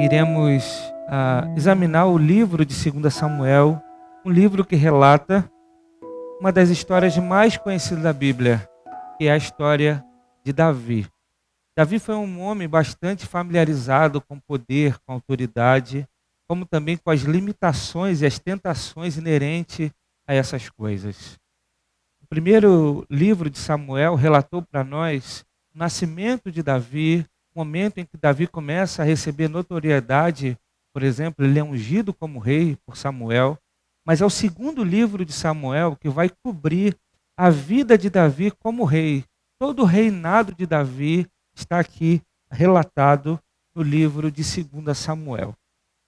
iremos examinar o livro de 2 Samuel, um livro que relata uma das histórias mais conhecidas da Bíblia, que é a história de Davi. Davi foi um homem bastante familiarizado com poder, com autoridade, como também com as limitações e as tentações inerentes a essas coisas. O primeiro livro de Samuel relatou para nós o nascimento de Davi, o momento em que Davi começa a receber notoriedade. Por exemplo, ele é ungido como rei por Samuel, mas é o segundo livro de Samuel que vai cobrir a vida de Davi como rei. Todo o reinado de Davi está aqui relatado no livro de 2 Samuel.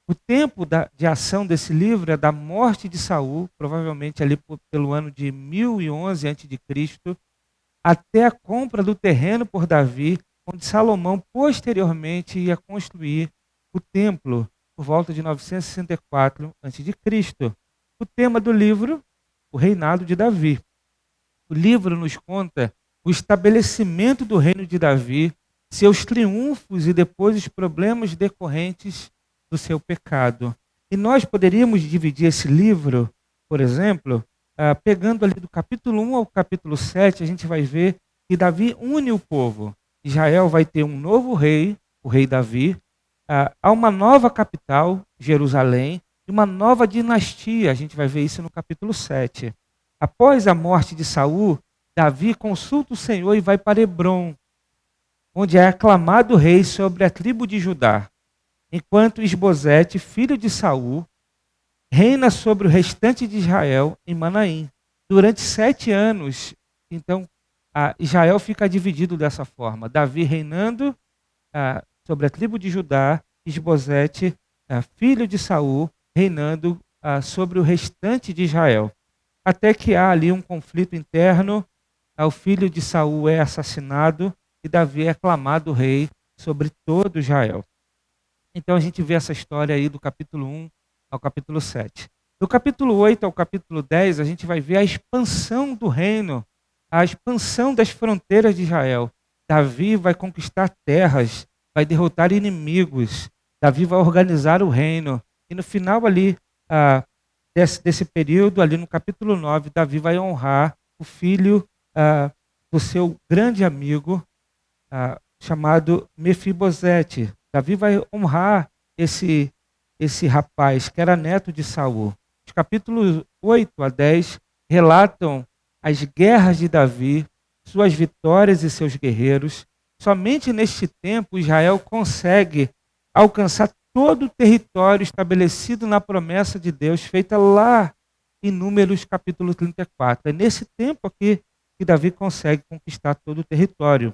O tempo de ação desse livro é da morte de Saul, provavelmente ali pelo ano de 1011 a.C., até a compra do terreno por Davi, onde Salomão posteriormente ia construir o templo por volta de 964 a.C. O tema do livro, o reinado de Davi. O livro nos conta o estabelecimento do reino de Davi, seus triunfos e depois os problemas decorrentes do seu pecado. E nós poderíamos dividir esse livro, por exemplo, pegando ali do capítulo 1 ao capítulo 7, a gente vai ver que Davi une o povo. Israel vai ter um novo rei, o rei Davi, há uma nova capital, Jerusalém, e uma nova dinastia, a gente vai ver isso no capítulo 7. Após a morte de Saul, Davi consulta o Senhor e vai para Hebrom, onde é aclamado rei sobre a tribo de Judá, enquanto Isbosete, filho de Saul, reina sobre o restante de Israel em Manaim. Durante 7 anos, então, Israel fica dividido dessa forma. Davi reinando sobre a tribo de Judá, Isbosete, filho de Saul, reinando sobre o restante de Israel. Até que há ali um conflito interno, o filho de Saul é assassinado e Davi é aclamado rei sobre todo Israel. Então a gente vê essa história aí do capítulo 1 ao capítulo 7. Do capítulo 8 ao capítulo 10, a gente vai ver a expansão do reino, a expansão das fronteiras de Israel. Davi vai conquistar terras, vai derrotar inimigos, Davi vai organizar o reino. E no final ali desse período, ali no capítulo 9, Davi vai honrar o filho do seu grande amigo, chamado Mefibosete. Davi vai honrar esse rapaz que era neto de Saul. Os capítulos 8 a 10 relatam as guerras de Davi, suas vitórias e seus guerreiros. Somente neste tempo Israel consegue alcançar todo o território estabelecido na promessa de Deus, feita lá em Números capítulo 34. É nesse tempo aqui que Davi consegue conquistar todo o território.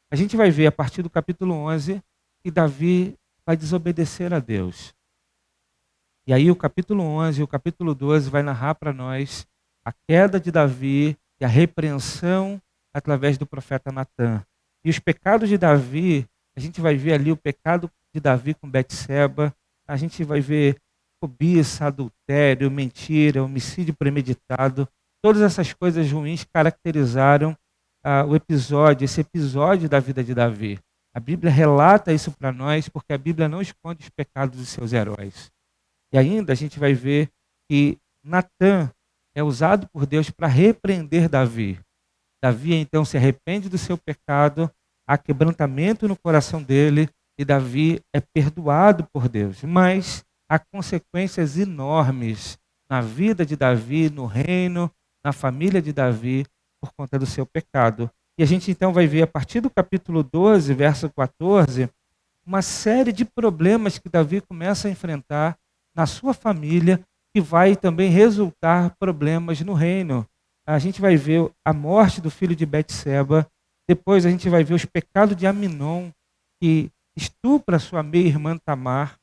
A gente vai ver a partir do capítulo 11 que Davi vai desobedecer a Deus. E aí o capítulo 11 e o capítulo 12 vai narrar para nós a queda de Davi e a repreensão através do profeta Natã. E os pecados de Davi, a gente vai ver ali o pecado de Davi com Betseba, a gente vai ver cobiça, adultério, mentira, homicídio premeditado. Todas essas coisas ruins caracterizaram esse episódio da vida de Davi. A Bíblia relata isso para nós porque a Bíblia não esconde os pecados dos seus heróis. E ainda a gente vai ver que Natã é usado por Deus para repreender Davi. Davi então se arrepende do seu pecado, há quebrantamento no coração dele e Davi é perdoado por Deus. Mas há consequências enormes na vida de Davi, no reino, na família de Davi, por conta do seu pecado. E a gente então vai ver a partir do capítulo 12, verso 14, uma série de problemas que Davi começa a enfrentar na sua família, que vai também resultar problemas no reino. A gente vai ver a morte do filho de Betseba, depois a gente vai ver os pecados de Aminon, que estupra sua meia-irmã Tamar.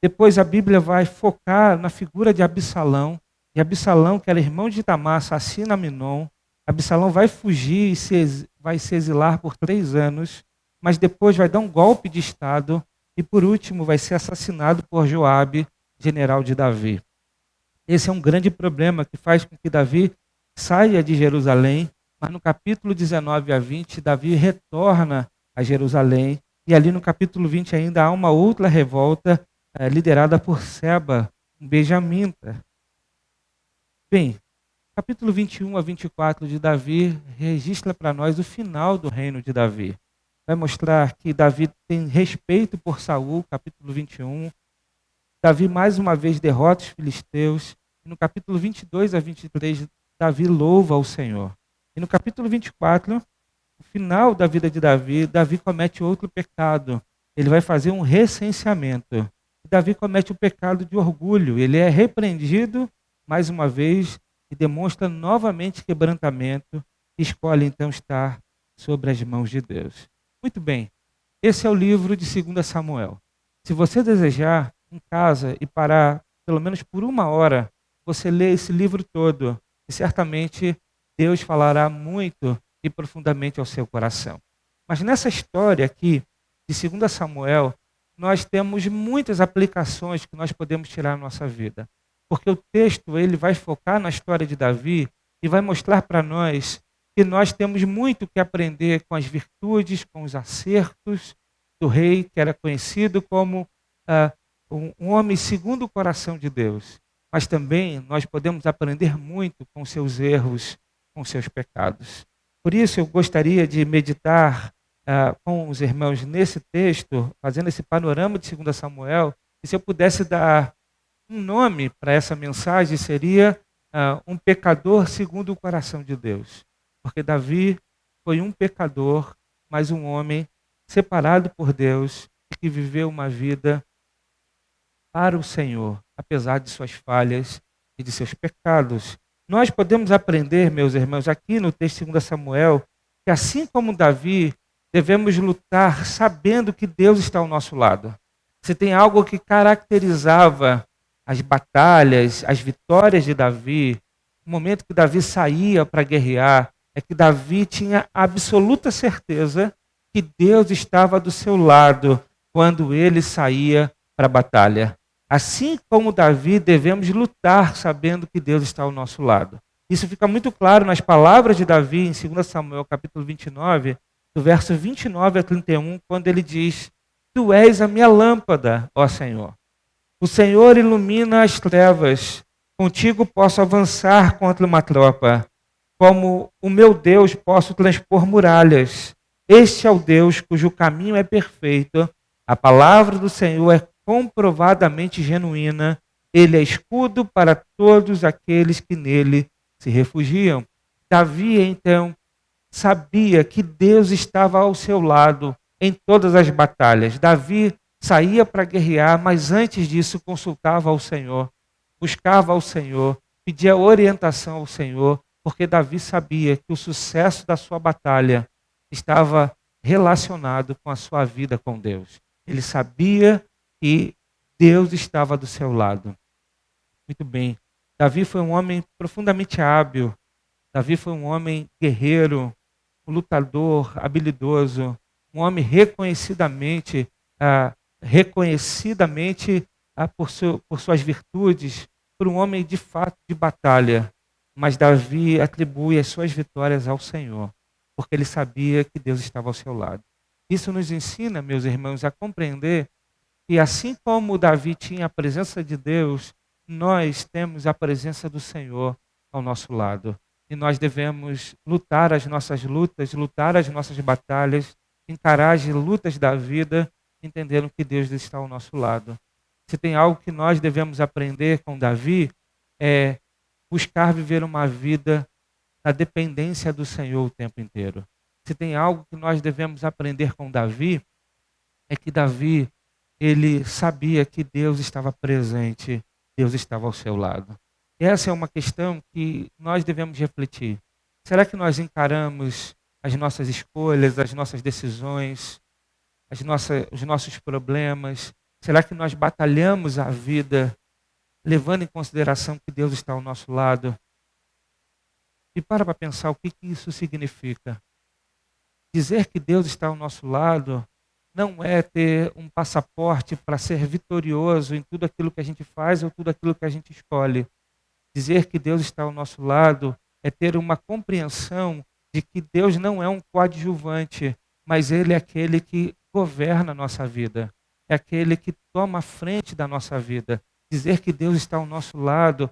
Depois a Bíblia vai focar na figura de Absalão, e Absalão, que era irmão de Tamar, assassina Aminon. Absalão vai fugir e vai se exilar por 3 anos, mas depois vai dar um golpe de Estado e, por último, vai ser assassinado por Joabe, general de Davi. Esse é um grande problema que faz com que Davi saia de Jerusalém, mas no capítulo 19 a 20, Davi retorna a Jerusalém E ali no capítulo 20 ainda há uma outra revolta liderada por Seba, um benjamita. Bem, capítulo 21 a 24 de Davi registra para nós o final do reino de Davi. Vai mostrar que Davi tem respeito por Saul, capítulo 21. Davi mais uma vez derrota os filisteus. E no capítulo 22 a 23, Davi louva o Senhor. E no capítulo 24, no final da vida de Davi, Davi comete outro pecado. Ele vai fazer um recenseamento. Davi comete o pecado de orgulho. Ele é repreendido mais uma vez e demonstra novamente quebrantamento e escolhe então estar sobre as mãos de Deus. Muito bem, esse é o livro de 2 Samuel. Se você desejar, em casa, e parar pelo menos por uma hora, você lê esse livro todo e certamente Deus falará muito e profundamente ao seu coração. Mas nessa história aqui, de 2 Samuel, nós temos muitas aplicações que nós podemos tirar na nossa vida. Porque o texto ele vai focar na história de Davi e vai mostrar para nós que nós temos muito que aprender com as virtudes, com os acertos do rei, que era conhecido como um homem segundo o coração de Deus. Mas também nós podemos aprender muito com seus erros, com seus pecados. Por isso eu gostaria de meditar com os irmãos nesse texto, fazendo esse panorama de 2 Samuel, e se eu pudesse dar um nome para essa mensagem, seria um pecador segundo o coração de Deus. Porque Davi foi um pecador, mas um homem separado por Deus e que viveu uma vida para o Senhor, apesar de suas falhas e de seus pecados. Nós podemos aprender, meus irmãos, aqui no texto de 2 Samuel, que assim como Davi, devemos lutar sabendo que Deus está ao nosso lado. Se tem algo que caracterizava as batalhas, as vitórias de Davi, o momento que Davi saía para guerrear, é que Davi tinha absoluta certeza que Deus estava do seu lado quando ele saía para a batalha. Assim como Davi, devemos lutar sabendo que Deus está ao nosso lado. Isso fica muito claro nas palavras de Davi em 2 Samuel capítulo 29, do verso 29 a 31, quando ele diz: Tu és a minha lâmpada, ó Senhor. O Senhor ilumina as trevas. Contigo posso avançar contra uma tropa. Como o meu Deus posso transpor muralhas. Este é o Deus cujo caminho é perfeito. A palavra do Senhor é comprovadamente genuína. Ele é escudo para todos aqueles que nele se refugiam. Davi, então, sabia que Deus estava ao seu lado em todas as batalhas. Davi saía para guerrear, mas antes disso consultava ao Senhor, buscava ao Senhor, pedia orientação ao Senhor, porque Davi sabia que o sucesso da sua batalha estava relacionado com a sua vida com Deus. Ele sabia que Deus estava do seu lado. Muito bem. Davi foi um homem profundamente hábil. Davi foi um homem guerreiro, um lutador, habilidoso, um homem reconhecidamente por suas virtudes, por um homem de fato de batalha. Mas Davi atribui as suas vitórias ao Senhor, porque ele sabia que Deus estava ao seu lado. Isso nos ensina, meus irmãos, a compreender que assim como Davi tinha a presença de Deus, nós temos a presença do Senhor ao nosso lado. E nós devemos lutar as nossas lutas, lutar as nossas batalhas, encarar as lutas da vida, entendendo que Deus está ao nosso lado. Se tem algo que nós devemos aprender com Davi, é buscar viver uma vida na dependência do Senhor o tempo inteiro. Se tem algo que nós devemos aprender com Davi, é que Davi, ele sabia que Deus estava presente, Deus estava ao seu lado. Essa é uma questão que nós devemos refletir. Será que nós encaramos as nossas escolhas, as nossas decisões, os nossos problemas? Será que nós batalhamos a vida levando em consideração que Deus está ao nosso lado? E para pensar o que isso significa. Dizer que Deus está ao nosso lado não é ter um passaporte para ser vitorioso em tudo aquilo que a gente faz ou tudo aquilo que a gente escolhe. Dizer que Deus está ao nosso lado é ter uma compreensão de que Deus não é um coadjuvante, mas Ele é aquele que governa a nossa vida, é aquele que toma a frente da nossa vida. Dizer que Deus está ao nosso lado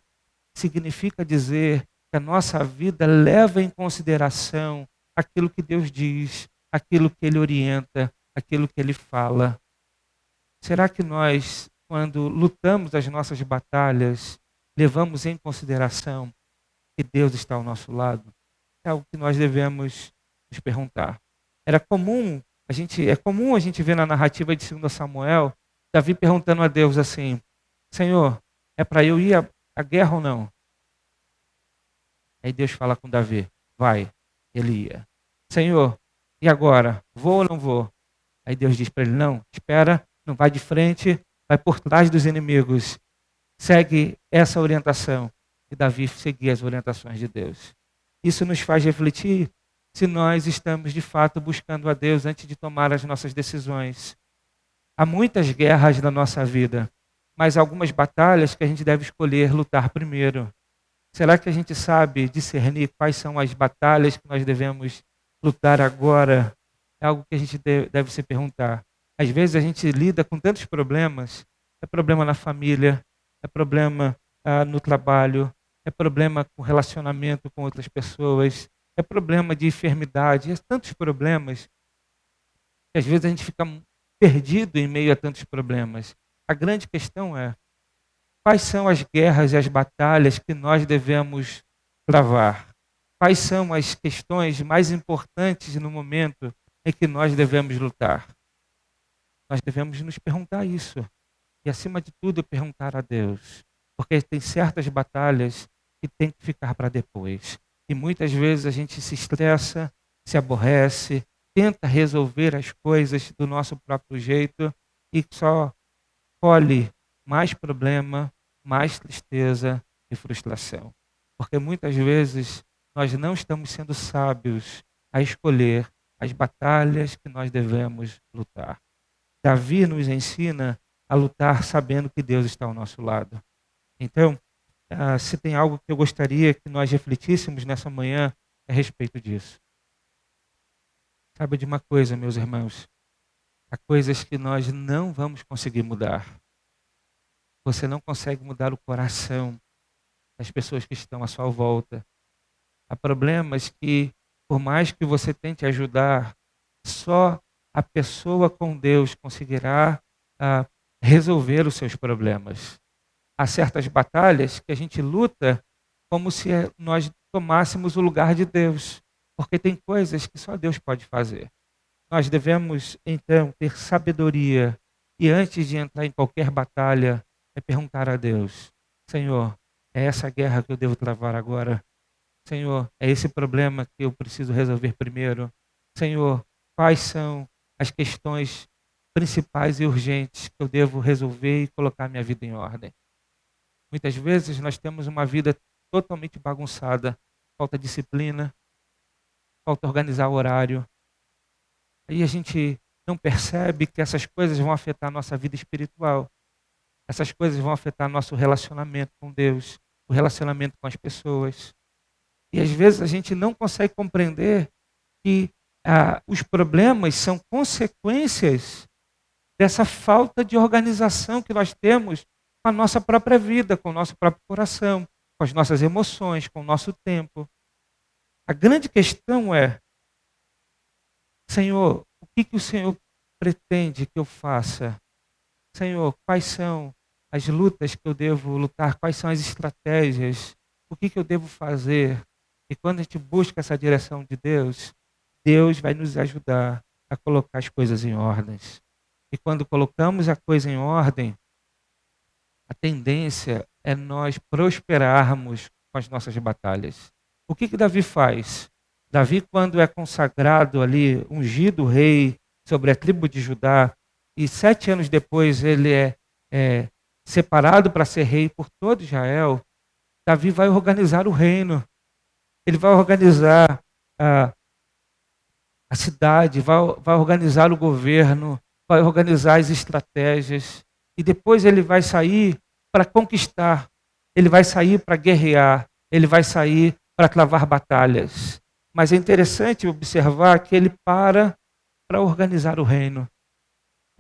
significa dizer que a nossa vida leva em consideração aquilo que Deus diz, aquilo que Ele orienta, aquilo que Ele fala. Será que nós, quando lutamos as nossas batalhas, levamos em consideração que Deus está ao nosso lado? É algo que nós devemos nos perguntar. É comum a gente ver na narrativa de 2 Samuel, Davi perguntando a Deus assim: Senhor, é para eu ir à guerra ou não? Aí Deus fala com Davi: vai. Ele ia. Senhor, e agora? Vou ou não vou? Aí Deus diz para ele: não, espera, não vai de frente, vai por trás dos inimigos. Segue essa orientação. E Davi seguia as orientações de Deus. Isso nos faz refletir se nós estamos de fato buscando a Deus antes de tomar as nossas decisões. Há muitas guerras na nossa vida, mas algumas batalhas que a gente deve escolher lutar primeiro. Será que a gente sabe discernir quais são as batalhas que nós devemos lutar agora? É algo que a gente deve se perguntar. Às vezes a gente lida com tantos problemas. É problema na família, é problema no trabalho, é problema com relacionamento com outras pessoas, é problema de enfermidade, é tantos problemas que às vezes a gente fica perdido em meio a tantos problemas. A grande questão é: quais são as guerras e as batalhas que nós devemos travar? Quais são as questões mais importantes no momento em que nós devemos lutar? Nós devemos nos perguntar isso. E, acima de tudo, perguntar a Deus. Porque tem certas batalhas que tem que ficar para depois. E muitas vezes a gente se estressa, se aborrece, tenta resolver as coisas do nosso próprio jeito e só colhe mais problema, mais tristeza e frustração. Porque muitas vezes nós não estamos sendo sábios a escolher as batalhas que nós devemos lutar. Davi nos ensina a lutar sabendo que Deus está ao nosso lado. Então, se tem algo que eu gostaria que nós refletíssemos nessa manhã, é a respeito disso. Sabe de uma coisa, meus irmãos? Há coisas que nós não vamos conseguir mudar. Você não consegue mudar o coração das pessoas que estão à sua volta. Há problemas que, por mais que você tente ajudar, só a pessoa com Deus conseguirá resolver os seus problemas. Há certas batalhas que a gente luta como se nós tomássemos o lugar de Deus, porque tem coisas que só Deus pode fazer. Nós devemos, então, ter sabedoria e, antes de entrar em qualquer batalha, perguntar a Deus: Senhor, é essa guerra que eu devo travar agora? Senhor, é esse problema que eu preciso resolver primeiro? Senhor, quais são as questões principais e urgentes que eu devo resolver e colocar minha vida em ordem? Muitas vezes nós temos uma vida totalmente bagunçada, falta disciplina, falta organizar o horário. Aí a gente não percebe que essas coisas vão afetar a nossa vida espiritual. Essas coisas vão afetar nosso relacionamento com Deus, o relacionamento com as pessoas. E às vezes a gente não consegue compreender que os problemas são consequências dessa falta de organização que nós temos com a nossa própria vida, com o nosso próprio coração, com as nossas emoções, com o nosso tempo. A grande questão é: Senhor, o que o Senhor pretende que eu faça? Senhor, quais são as lutas que eu devo lutar? Quais são as estratégias? O que eu devo fazer? E quando a gente busca essa direção de Deus, Deus vai nos ajudar a colocar as coisas em ordem. E quando colocamos a coisa em ordem, a tendência é nós prosperarmos com as nossas batalhas. O que Davi faz? Davi, quando é consagrado ali, ungido rei sobre a tribo de Judá, e 7 anos depois ele é separado para ser rei por todo Israel, Davi vai organizar o reino. Ele vai organizar a cidade, vai organizar o governo, vai organizar as estratégias. E depois ele vai sair para conquistar, ele vai sair para guerrear, ele vai sair para travar batalhas. Mas é interessante observar que ele para organizar o reino.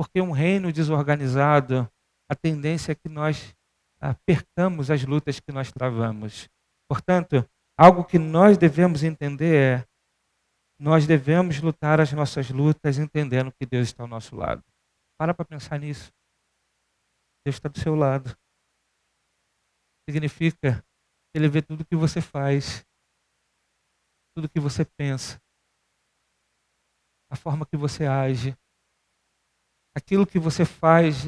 porque um reino desorganizado, a tendência é que nós percamos as lutas que nós travamos. Portanto, algo que nós devemos entender é: nós devemos lutar as nossas lutas entendendo que Deus está ao nosso lado. Para pensar nisso. Deus está do seu lado. Significa que Ele vê tudo que você faz, tudo que você pensa, a forma que você age, aquilo que você faz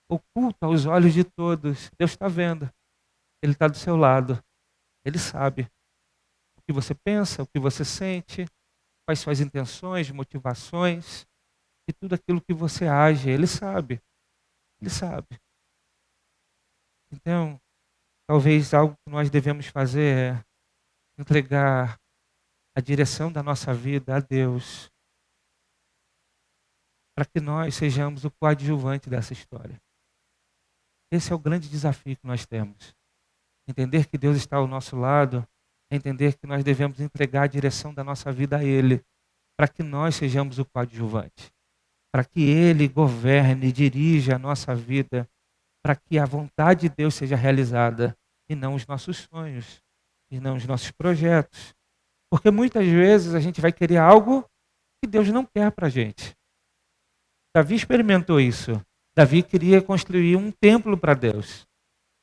oculto aos olhos de todos. Deus está vendo. Ele está do seu lado. Ele sabe o que você pensa, o que você sente, quais suas intenções, motivações e tudo aquilo que você age. Ele sabe. Ele sabe. Então, talvez algo que nós devemos fazer é entregar a direção da nossa vida a Deus, para que nós sejamos o coadjuvante dessa história. Esse é o grande desafio que nós temos. Entender que Deus está ao nosso lado, é entender que nós devemos entregar a direção da nossa vida a Ele, para que nós sejamos o coadjuvante, para que Ele governe e dirija a nossa vida, para que a vontade de Deus seja realizada, e não os nossos sonhos, e não os nossos projetos. Porque muitas vezes a gente vai querer algo que Deus não quer para a gente. Davi experimentou isso. Davi queria construir um templo para Deus.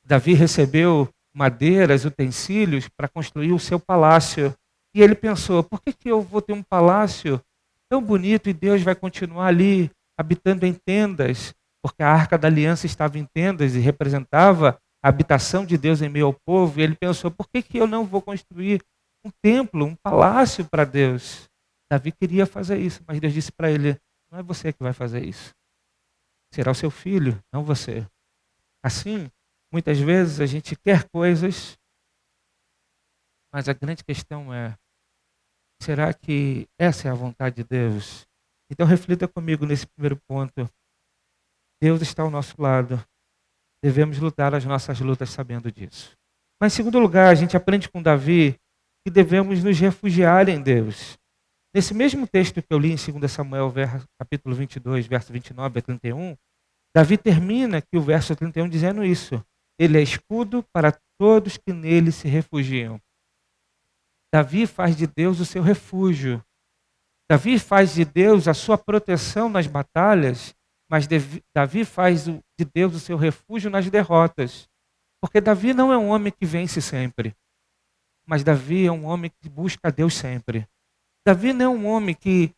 Davi recebeu madeiras, utensílios para construir o seu palácio. E ele pensou: por que eu vou ter um palácio tão bonito e Deus vai continuar ali habitando em tendas? Porque a Arca da Aliança estava em tendas e representava a habitação de Deus em meio ao povo. E ele pensou: por que eu não vou construir um templo, um palácio para Deus? Davi queria fazer isso, mas Deus disse para ele: não é você que vai fazer isso. Será o seu filho, não você. Assim, muitas vezes a gente quer coisas, mas a grande questão é: será que essa é a vontade de Deus? Então reflita comigo nesse primeiro ponto. Deus está ao nosso lado. Devemos lutar as nossas lutas sabendo disso. Mas em segundo lugar, a gente aprende com Davi que devemos nos refugiar em Deus. Nesse mesmo texto que eu li em 2 Samuel, capítulo 22, verso 29 a 31, Davi termina aqui o verso 31 dizendo isso: ele é escudo para todos que nele se refugiam. Davi faz de Deus o seu refúgio. Davi faz de Deus a sua proteção nas batalhas, mas Davi faz de Deus o seu refúgio nas derrotas. Porque Davi não é um homem que vence sempre, mas Davi é um homem que busca Deus sempre. Davi não é um homem que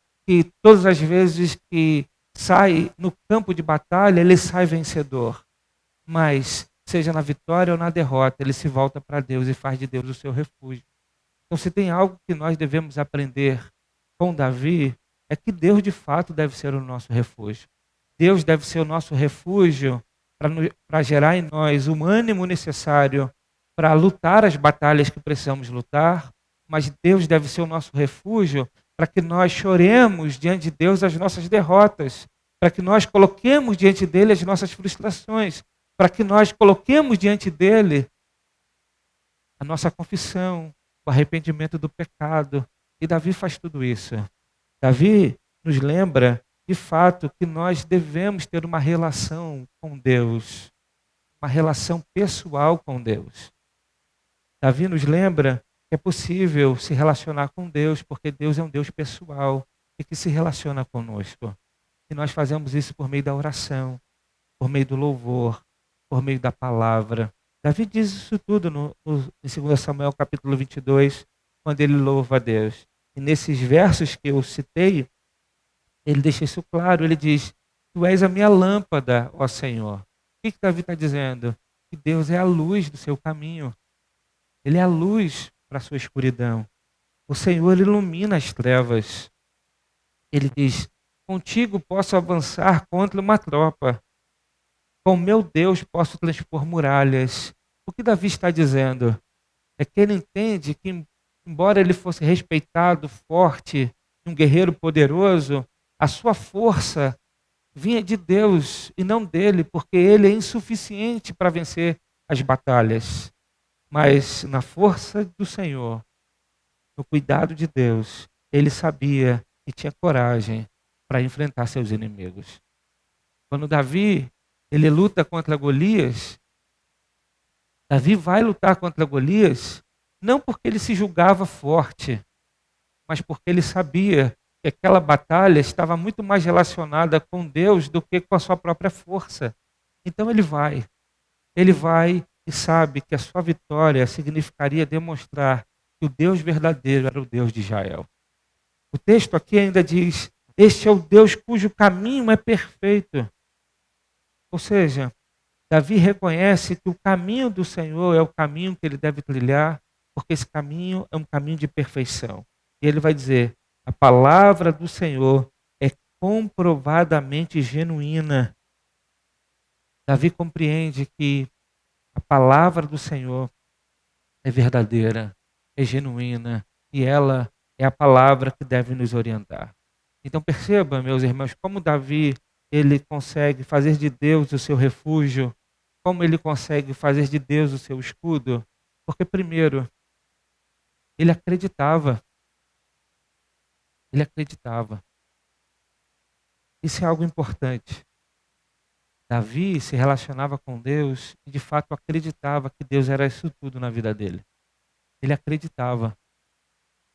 todas as vezes que sai no campo de batalha, ele sai vencedor. Mas, seja na vitória ou na derrota, ele se volta para Deus e faz de Deus o seu refúgio. Então, se tem algo que nós devemos aprender com Davi, é que Deus de fato deve ser o nosso refúgio. Deus deve ser o nosso refúgio para gerar em nós o ânimo necessário para lutar as batalhas que precisamos lutar, mas Deus deve ser o nosso refúgio para que nós choremos diante de Deus as nossas derrotas, para que nós coloquemos diante dele as nossas frustrações, para que nós coloquemos diante dele a nossa confissão, o arrependimento do pecado. E Davi faz tudo isso. Davi nos lembra, de fato, que nós devemos ter uma relação com Deus, uma relação pessoal com Deus. Davi nos lembra que é possível se relacionar com Deus, porque Deus é um Deus pessoal e que se relaciona conosco. E nós fazemos isso por meio da oração, por meio do louvor, por meio da palavra. Davi diz isso tudo em 2 Samuel capítulo 22, quando ele louva a Deus. E nesses versos que eu citei, ele deixa isso claro, ele diz: tu és a minha lâmpada, ó Senhor. O que Davi está dizendo? Que Deus é a luz do seu caminho. Ele é a luz para a sua escuridão. O Senhor ilumina as trevas. Ele diz: contigo posso avançar contra uma tropa. Com meu Deus posso transpor muralhas. O que Davi está dizendo é que ele entende que, embora ele fosse respeitado, forte, um guerreiro poderoso, a sua força vinha de Deus e não dele, porque ele é insuficiente para vencer as batalhas. Mas na força do Senhor, no cuidado de Deus, ele sabia e tinha coragem para enfrentar seus inimigos. Quando Davi ele luta contra Golias, Davi vai lutar contra Golias não porque ele se julgava forte, mas porque ele sabia que aquela batalha estava muito mais relacionada com Deus do que com a sua própria força. Então ele vai e sabe que a sua vitória significaria demonstrar que o Deus verdadeiro era o Deus de Israel. O texto aqui ainda diz: este é o Deus cujo caminho é perfeito. Ou seja, Davi reconhece que o caminho do Senhor é o caminho que ele deve trilhar, porque esse caminho é um caminho de perfeição. E ele vai dizer: a palavra do Senhor é comprovadamente genuína. Davi compreende que a palavra do Senhor é verdadeira, é genuína, e ela é a palavra que deve nos orientar. Então perceba, meus irmãos, como Davi ele consegue fazer de Deus o seu refúgio, como ele consegue fazer de Deus o seu escudo, porque primeiro, ele acreditava. Ele acreditava. Isso é algo importante. Davi se relacionava com Deus e de fato acreditava que Deus era isso tudo na vida dele. Ele acreditava.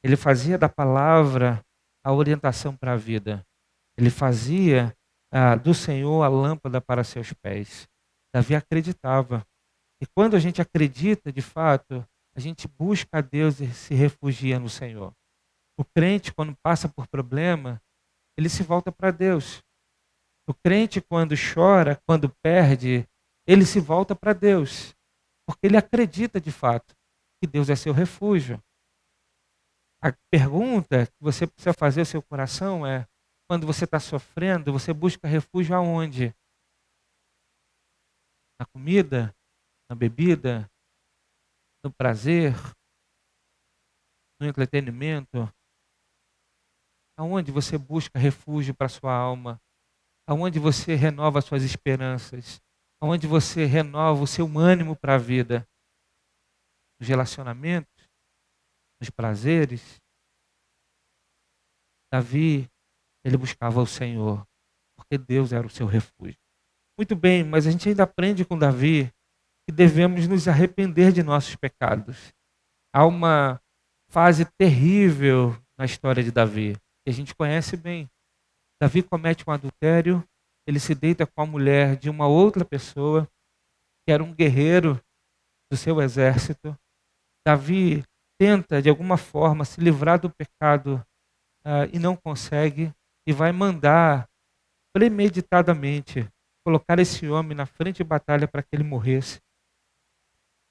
Ele fazia da palavra a orientação para a vida. Ele fazia do Senhor a lâmpada para seus pés. Davi acreditava. E quando a gente acredita, de fato, a gente busca a Deus e se refugia no Senhor. O crente, quando passa por problema, ele se volta para Deus. O crente, quando chora, quando perde, ele se volta para Deus. Porque ele acredita, de fato, que Deus é seu refúgio. A pergunta que você precisa fazer ao seu coração é: quando você está sofrendo, você busca refúgio aonde? Na comida? Na bebida? No prazer? No entretenimento? Aonde você busca refúgio para sua alma? Aonde você renova suas esperanças? Aonde você renova o seu ânimo para a vida? Nos relacionamentos? Nos prazeres? Davi, ele buscava o Senhor, porque Deus era o seu refúgio. Muito bem, mas a gente ainda aprende com Davi que devemos nos arrepender de nossos pecados. Há uma fase terrível na história de Davi, que a gente conhece bem. Davi comete um adultério, ele se deita com a mulher de uma outra pessoa, que era um guerreiro do seu exército. Davi tenta, de alguma forma, se livrar do pecado e não consegue, e vai mandar premeditadamente colocar esse homem na frente de batalha para que ele morresse.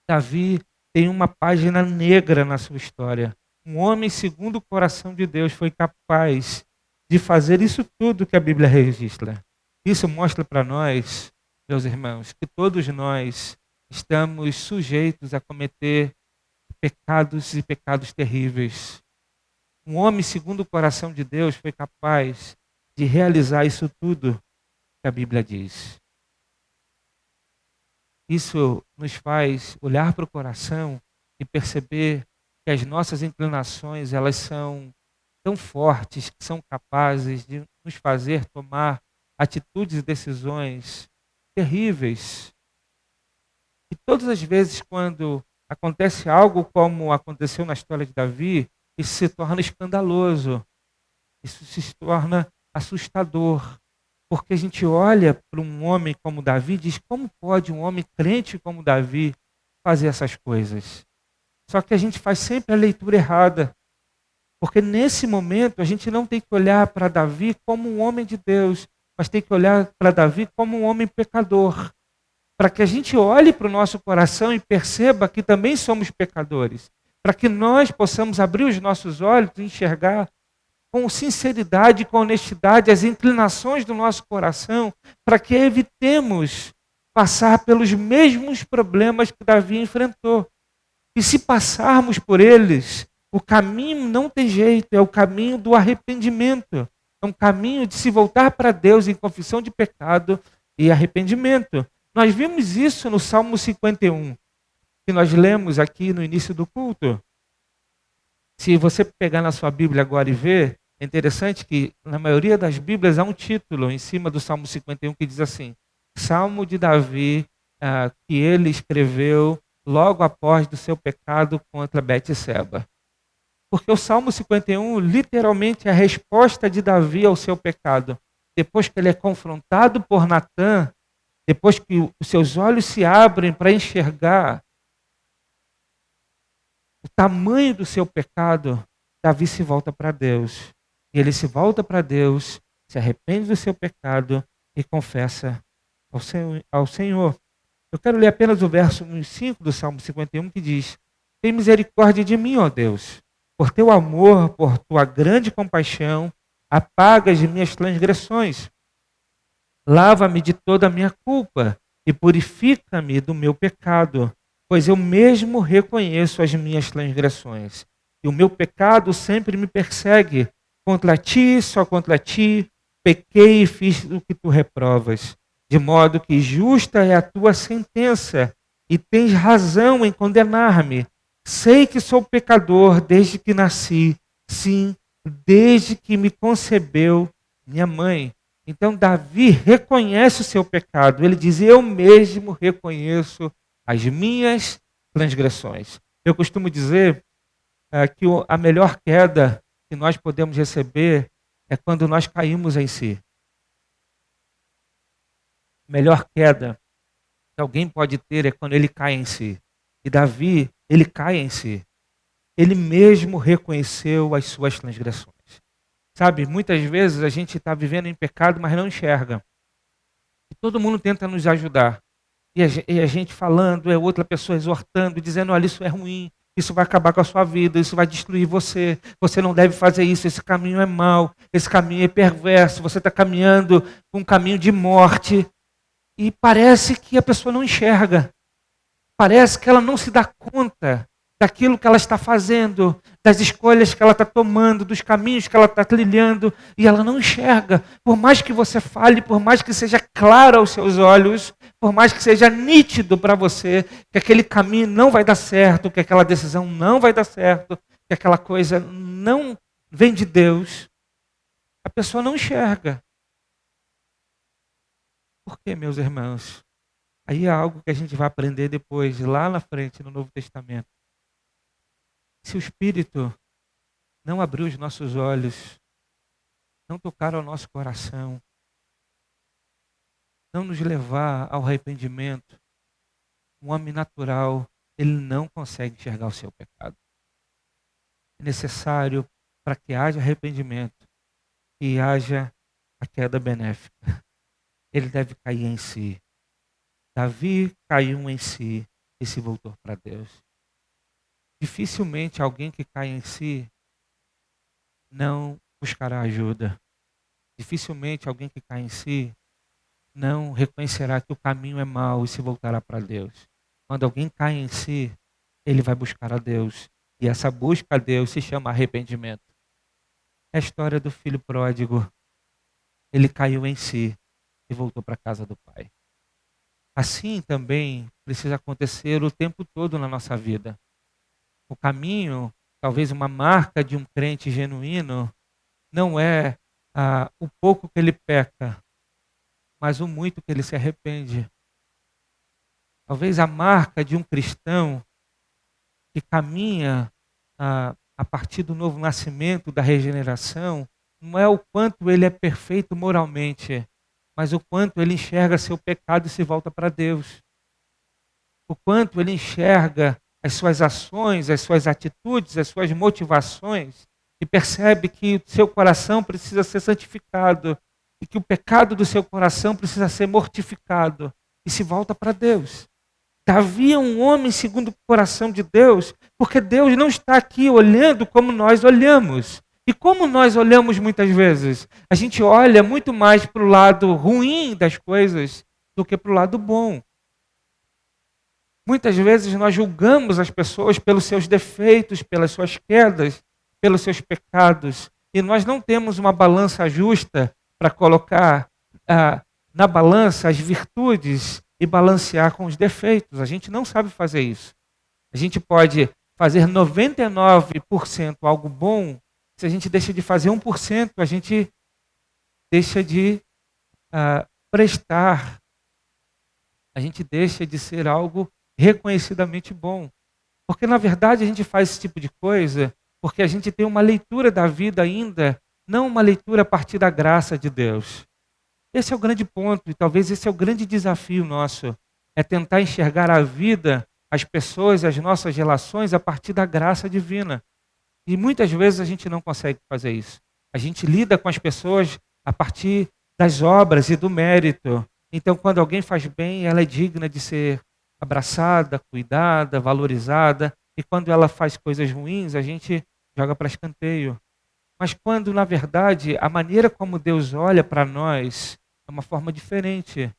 Davi tem uma página negra na sua história. Um homem segundo o coração de Deus foi capaz de fazer isso tudo que a Bíblia registra. Isso mostra para nós, meus irmãos, que todos nós estamos sujeitos a cometer pecados e pecados terríveis. Um homem segundo o coração de Deus foi capaz de realizar isso tudo que a Bíblia diz. Isso nos faz olhar para o coração e perceber que as nossas inclinações, elas são tão fortes, que são capazes de nos fazer tomar atitudes e decisões terríveis. E todas as vezes quando acontece algo como aconteceu na história de Davi, isso se torna escandaloso, isso se torna assustador, porque a gente olha para um homem como Davi e diz: como pode um homem crente como Davi fazer essas coisas? Só que a gente faz sempre a leitura errada, porque nesse momento a gente não tem que olhar para Davi como um homem de Deus, mas tem que olhar para Davi como um homem pecador, para que a gente olhe para o nosso coração e perceba que também somos pecadores, para que nós possamos abrir os nossos olhos e enxergar com sinceridade, com honestidade, as inclinações do nosso coração, para que evitemos passar pelos mesmos problemas que Davi enfrentou. E se passarmos por eles, o caminho não tem jeito, é o caminho do arrependimento. É um caminho de se voltar para Deus em confissão de pecado e arrependimento. Nós vimos isso no Salmo 51, que nós lemos aqui no início do culto. Se você pegar na sua Bíblia agora e ver, É interessante que na maioria das Bíblias há um título em cima do Salmo 51 que diz assim: Salmo de Davi, que ele escreveu logo após do seu pecado contra Betseba. Porque o Salmo 51 literalmente é a resposta de Davi ao seu pecado. Depois que ele é confrontado por Natã, depois que os seus olhos se abrem para enxergar o tamanho do seu pecado, Davi se volta para Deus. E ele se volta para Deus, se arrepende do seu pecado e confessa ao Senhor. Eu quero ler apenas o verso 5 do Salmo 51 que diz: Tem misericórdia de mim, ó Deus, por teu amor, por tua grande compaixão, apagas de minhas transgressões. Lava-me de toda a minha culpa e purifica-me do meu pecado, pois eu mesmo reconheço as minhas transgressões. E o meu pecado sempre me persegue. Contra ti, só contra ti, pequei e fiz o que tu reprovas. De modo que justa é a tua sentença, e tens razão em condenar-me. Sei que sou pecador desde que nasci, sim, desde que me concebeu minha mãe. Então Davi reconhece o seu pecado. Ele diz: eu mesmo reconheço as minhas transgressões. Eu costumo dizer que a melhor queda que nós podemos receber é quando nós caímos em si. A melhor queda que alguém pode ter é quando ele cai em si. E Davi, ele cai em si. Ele mesmo reconheceu as suas transgressões. Sabe, muitas vezes a gente está vivendo em pecado, mas não enxerga. E todo mundo tenta nos ajudar. E a gente falando, é outra pessoa exortando, dizendo: olha, isso é ruim, isso vai acabar com a sua vida, isso vai destruir você, você não deve fazer isso, esse caminho é mau, esse caminho é perverso, você está caminhando por um caminho de morte. E parece que a pessoa não enxerga. Parece que ela não se dá conta daquilo que ela está fazendo, das escolhas que ela está tomando, dos caminhos que ela está trilhando, e ela não enxerga. Por mais que você fale, por mais que seja claro aos seus olhos, por mais que seja nítido para você que aquele caminho não vai dar certo, que aquela decisão não vai dar certo, que aquela coisa não vem de Deus, a pessoa não enxerga. Por quê, meus irmãos? Aí é algo que a gente vai aprender depois, lá na frente, no Novo Testamento. Se o Espírito não abrir os nossos olhos, não tocar ao nosso coração, não nos levar ao arrependimento, um homem natural, ele não consegue enxergar o seu pecado. É necessário, para que haja arrependimento, que haja a queda benéfica. Ele deve cair em si. Davi caiu em si e se voltou para Deus. Dificilmente alguém que cai em si não buscará ajuda. Dificilmente alguém que cai em si não reconhecerá que o caminho é mau e se voltará para Deus. Quando alguém cai em si, ele vai buscar a Deus. E essa busca a Deus se chama arrependimento. É a história do filho pródigo. Ele caiu em si e voltou para a casa do pai. Assim também precisa acontecer o tempo todo na nossa vida. O caminho, talvez uma marca de um crente genuíno, não é o pouco que ele peca, mas o muito que ele se arrepende. Talvez a marca de um cristão que caminha a partir do novo nascimento, da regeneração, não é o quanto ele é perfeito moralmente, mas o quanto ele enxerga seu pecado e se volta para Deus. O quanto ele enxerga as suas ações, as suas atitudes, as suas motivações, e percebe que o seu coração precisa ser santificado e que o pecado do seu coração precisa ser mortificado e se volta para Deus. Davi é um homem segundo o coração de Deus, porque Deus não está aqui olhando como nós olhamos. E como nós olhamos muitas vezes? A gente olha muito mais para o lado ruim das coisas do que para o lado bom. Muitas vezes nós julgamos as pessoas pelos seus defeitos, pelas suas quedas, pelos seus pecados. E nós não temos uma balança justa para colocar na balança as virtudes e balancear com os defeitos. A gente não sabe fazer isso. A gente pode fazer 99% algo bom Se a gente deixa de fazer 1%, a gente deixa de prestar, a gente deixa de ser algo reconhecidamente bom. Porque, na verdade, a gente faz esse tipo de coisa porque a gente tem uma leitura da vida ainda, não uma leitura a partir da graça de Deus. Esse é o grande ponto, e talvez esse é o grande desafio nosso, é tentar enxergar a vida, as pessoas, as nossas relações a partir da graça divina. E muitas vezes a gente não consegue fazer isso. A gente lida com as pessoas a partir das obras e do mérito. Então, quando alguém faz bem, ela é digna de ser abraçada, cuidada, valorizada. E quando ela faz coisas ruins, a gente joga para escanteio. Mas quando, na verdade, a maneira como Deus olha para nós é uma forma diferente.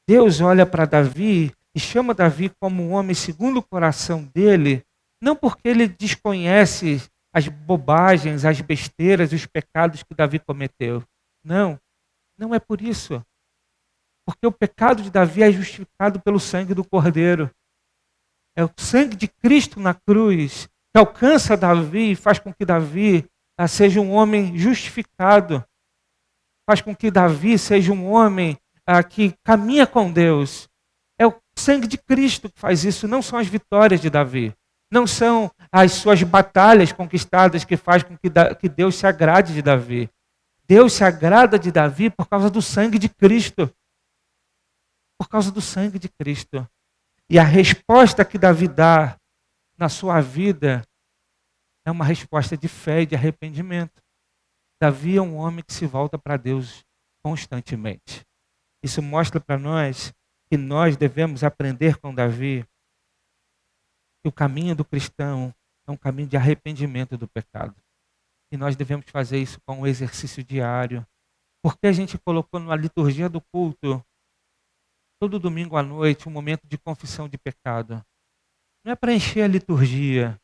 Deus olha para Davi e chama Davi como um homem segundo o coração dele, não porque ele desconhece as bobagens, as besteiras, os pecados que Davi cometeu. Não, não é por isso. Porque o pecado de Davi é justificado pelo sangue do Cordeiro. É o sangue de Cristo na cruz que alcança Davi e faz com que Davi seja um homem justificado. Faz com que Davi seja um homem que caminha com Deus. É o sangue de Cristo que faz isso, não são as vitórias de Davi. Não são as suas batalhas conquistadas que faz com que Deus se agrade de Davi. Deus se agrada de Davi por causa do sangue de Cristo. Por causa do sangue de Cristo. E a resposta que Davi dá na sua vida é uma resposta de fé e de arrependimento. Davi é um homem que se volta para Deus constantemente. Isso mostra para nós que nós devemos aprender com Davi que o caminho do cristão é um caminho de arrependimento do pecado. E nós devemos fazer isso com um exercício diário. Porque a gente colocou na liturgia do culto, todo domingo à noite, um momento de confissão de pecado. Não é para encher a liturgia.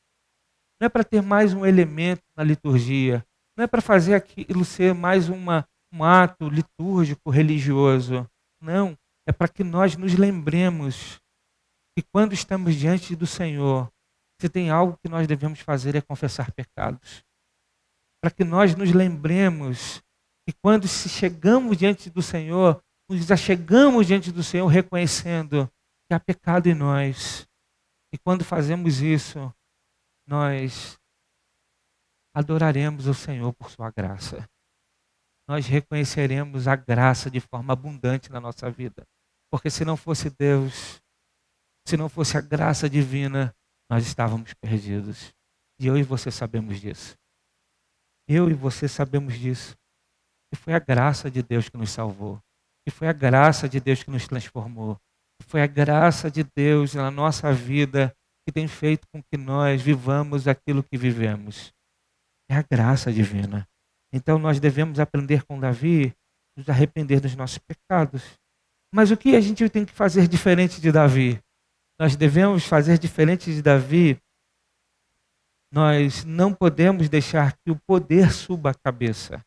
Não é para ter mais um elemento na liturgia. Não é para fazer aquilo ser mais um ato litúrgico, religioso. Não. É para que nós nos lembremos que quando estamos diante do Senhor, se tem algo que nós devemos fazer é confessar pecados. Para que nós nos lembremos que quando se chegamos diante do Senhor, nos achegamos diante do Senhor reconhecendo que há pecado em nós. E quando fazemos isso, nós adoraremos o Senhor por sua graça. Nós reconheceremos a graça de forma abundante na nossa vida. Porque se não fosse Deus, se não fosse a graça divina, nós estávamos perdidos. E eu e você sabemos disso. Eu e você sabemos disso. E foi a graça de Deus que nos salvou. E foi a graça de Deus que nos transformou. E foi a graça de Deus na nossa vida que tem feito com que nós vivamos aquilo que vivemos. É a graça divina. Então nós devemos aprender com Davi, nos arrepender dos nossos pecados. Mas o que a gente tem que fazer diferente de Davi? Nós devemos fazer diferente de Davi. Nós não podemos deixar que o poder suba a cabeça.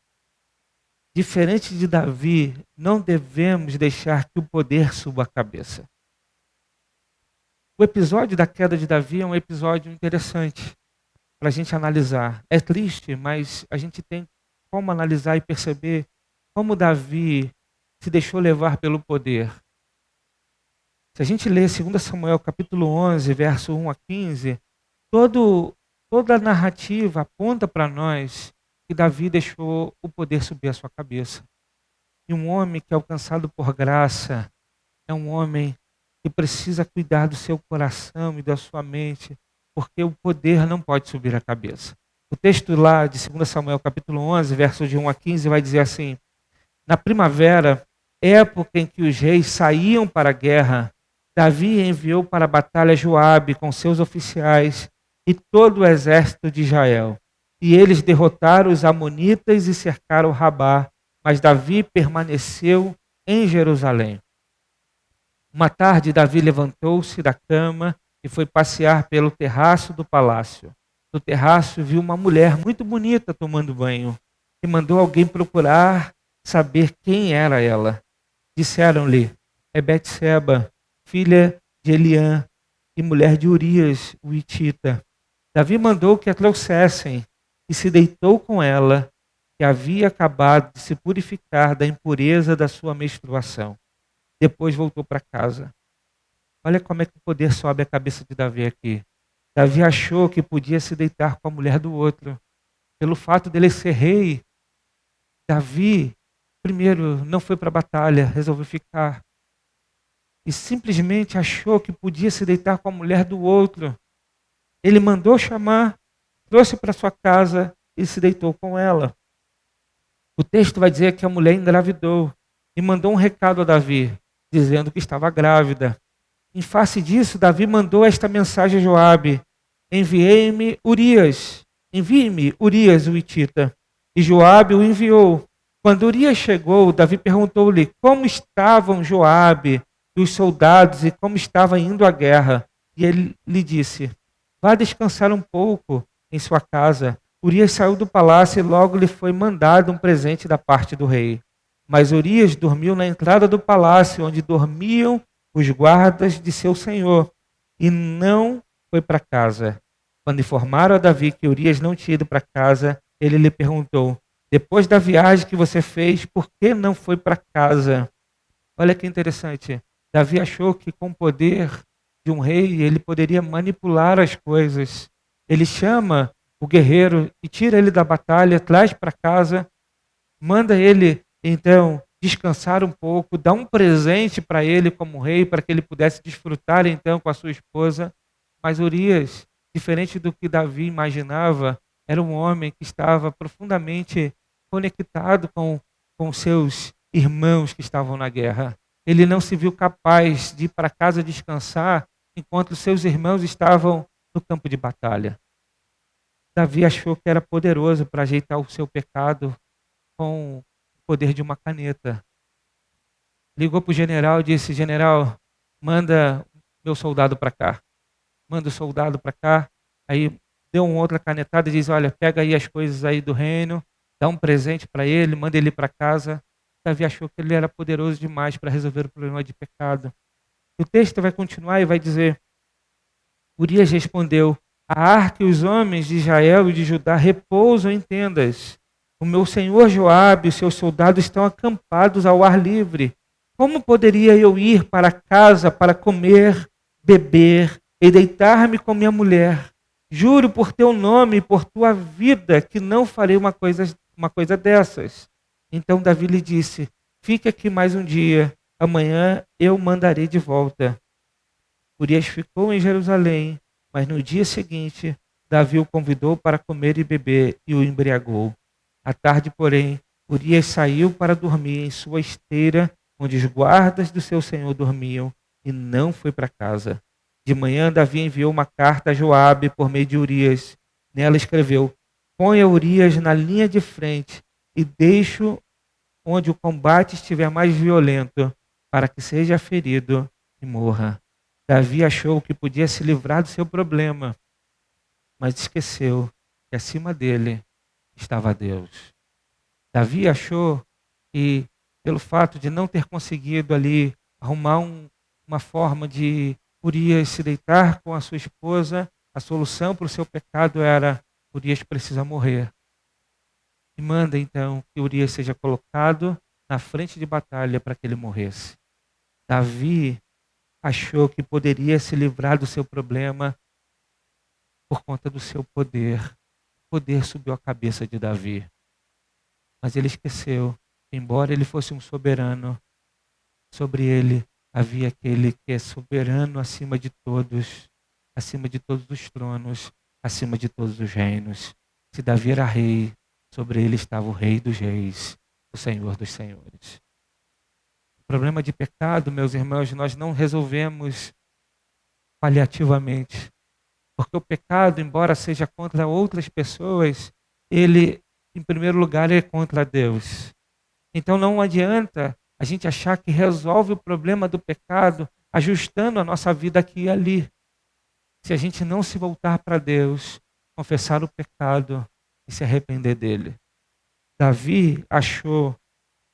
Diferente de Davi, não devemos deixar que o poder suba a cabeça. O episódio da queda de Davi é um episódio interessante para a gente analisar. É triste, mas a gente tem como analisar e perceber como Davi se deixou levar pelo poder. Se a gente ler 2 Samuel capítulo 11, verso 1 a 15, toda a narrativa aponta para nós que Davi deixou o poder subir a sua cabeça. E um homem que é alcançado por graça é um homem que precisa cuidar do seu coração e da sua mente, porque o poder não pode subir a cabeça. O texto lá de 2 Samuel capítulo 11, versos de 1 a 15, vai dizer assim: na primavera, época em que os reis saíam para a guerra, Davi enviou para a batalha Joabe com seus oficiais e todo o exército de Israel. E eles derrotaram os amonitas e cercaram Rabá, mas Davi permaneceu em Jerusalém. Uma tarde, Davi levantou-se da cama e foi passear pelo terraço do palácio. No terraço, viu uma mulher muito bonita tomando banho e mandou alguém procurar saber quem era ela. Disseram-lhe: é Betseba, filha de Eliã e mulher de Urias, o hitita. Davi mandou que a trouxessem. e se deitou com ela, que havia acabado de se purificar da impureza da sua menstruação. Depois voltou para casa. Olha como é que o poder sobe a cabeça de Davi aqui. Davi achou que podia se deitar com a mulher do outro. Pelo fato dele ser rei, Davi, primeiro, não foi para a batalha, resolveu ficar. E simplesmente achou que podia se deitar com a mulher do outro. Ele mandou chamar, trouxe para sua casa e se deitou com ela. O texto vai dizer que a mulher engravidou e mandou um recado a Davi, dizendo que estava grávida. Em face disso, Davi mandou esta mensagem a Joabe: envie-me Urias, o hitita. E Joabe o enviou. Quando Urias chegou, Davi perguntou-lhe como estavam Joabe e os soldados e como estava indo a guerra. E ele lhe disse: vá descansar um pouco em sua casa. Urias saiu do palácio e logo lhe foi mandado um presente da parte do rei. Mas Urias dormiu na entrada do palácio, onde dormiam os guardas de seu senhor, e não foi para casa. Quando informaram a Davi que Urias não tinha ido para casa, ele lhe perguntou: depois da viagem que você fez, por que não foi para casa? Olha que interessante. Davi achou que com o poder de um rei, ele poderia manipular as coisas. Ele chama o guerreiro e tira ele da batalha, traz para casa, manda ele, então, descansar um pouco, dá um presente para ele como rei, para que ele pudesse desfrutar, então, com a sua esposa. Mas Urias, diferente do que Davi imaginava, era um homem que estava profundamente conectado com seus irmãos que estavam na guerra. Ele não se viu capaz de ir para casa descansar enquanto seus irmãos estavam no campo de batalha. Davi achou que era poderoso para ajeitar o seu pecado com o poder de uma caneta. Ligou para o general e disse: general, manda meu soldado para cá. Manda o soldado para cá. Aí deu uma outra canetada e diz: olha, pega aí as coisas aí do reino, dá um presente para ele, manda ele para casa. Davi achou que ele era poderoso demais para resolver o problema de pecado. O texto vai continuar e vai dizer: Urias respondeu: a arca e os homens de Israel e de Judá repousam em tendas. O meu senhor Joabe e os seus soldados estão acampados ao ar livre. Como poderia eu ir para casa para comer, beber e deitar-me com minha mulher? Juro por teu nome e por tua vida que não farei uma coisa dessas. Então Davi lhe disse: fique aqui mais um dia, amanhã eu mandarei de volta. Urias ficou em Jerusalém, mas no dia seguinte, Davi o convidou para comer e beber e o embriagou. À tarde, porém, Urias saiu para dormir em sua esteira, onde os guardas do seu senhor dormiam, e não foi para casa. De manhã, Davi enviou uma carta a Joabe por meio de Urias. Nela escreveu: ponha Urias na linha de frente e deixe-o onde o combate estiver mais violento, para que seja ferido e morra. Davi achou que podia se livrar do seu problema, mas esqueceu que acima dele estava Deus. Davi achou que, pelo fato de não ter conseguido ali arrumar uma forma de Urias se deitar com a sua esposa, a solução para o seu pecado era: Urias precisa morrer. E manda então que Urias seja colocado na frente de batalha para que ele morresse. Davi achou que poderia se livrar do seu problema por conta do seu poder. O poder subiu a cabeça de Davi. Mas ele esqueceu que, embora ele fosse um soberano, sobre ele havia aquele que é soberano acima de todos os tronos, acima de todos os reinos. Se Davi era rei, sobre ele estava o Rei dos Reis, o Senhor dos Senhores. O problema de pecado, meus irmãos, nós não resolvemos paliativamente. Porque o pecado, embora seja contra outras pessoas, ele, em primeiro lugar, é contra Deus. Então não adianta a gente achar que resolve o problema do pecado ajustando a nossa vida aqui e ali. Se a gente não se voltar para Deus, confessar o pecado e se arrepender dele. Davi achou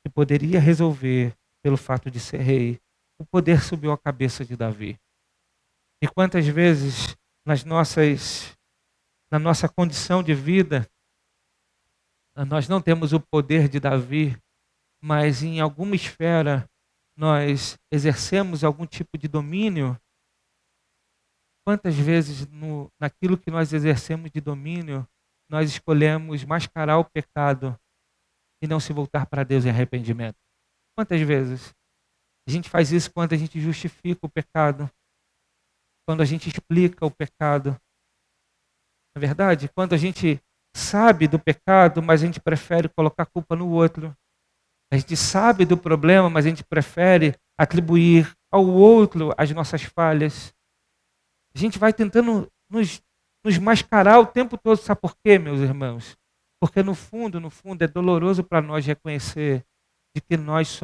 que poderia resolver pelo fato de ser rei. O poder subiu a cabeça de Davi. E quantas vezes na nossa condição de vida, Nós não temos o poder de Davi, mas em alguma esfera nós exercemos algum tipo de domínio. Quantas vezes naquilo que nós exercemos de domínio, nós escolhemos mascarar o pecado e não se voltar para Deus em arrependimento? Quantas vezes? A gente faz isso quando a gente justifica o pecado, quando a gente explica o pecado. Na verdade, quando a gente sabe do pecado, mas a gente prefere colocar a culpa no outro. A gente sabe do problema, mas a gente prefere atribuir ao outro as nossas falhas. A gente vai tentando nos mascarar o tempo todo. Sabe por quê, meus irmãos? Porque no fundo, é doloroso para nós reconhecer de que nós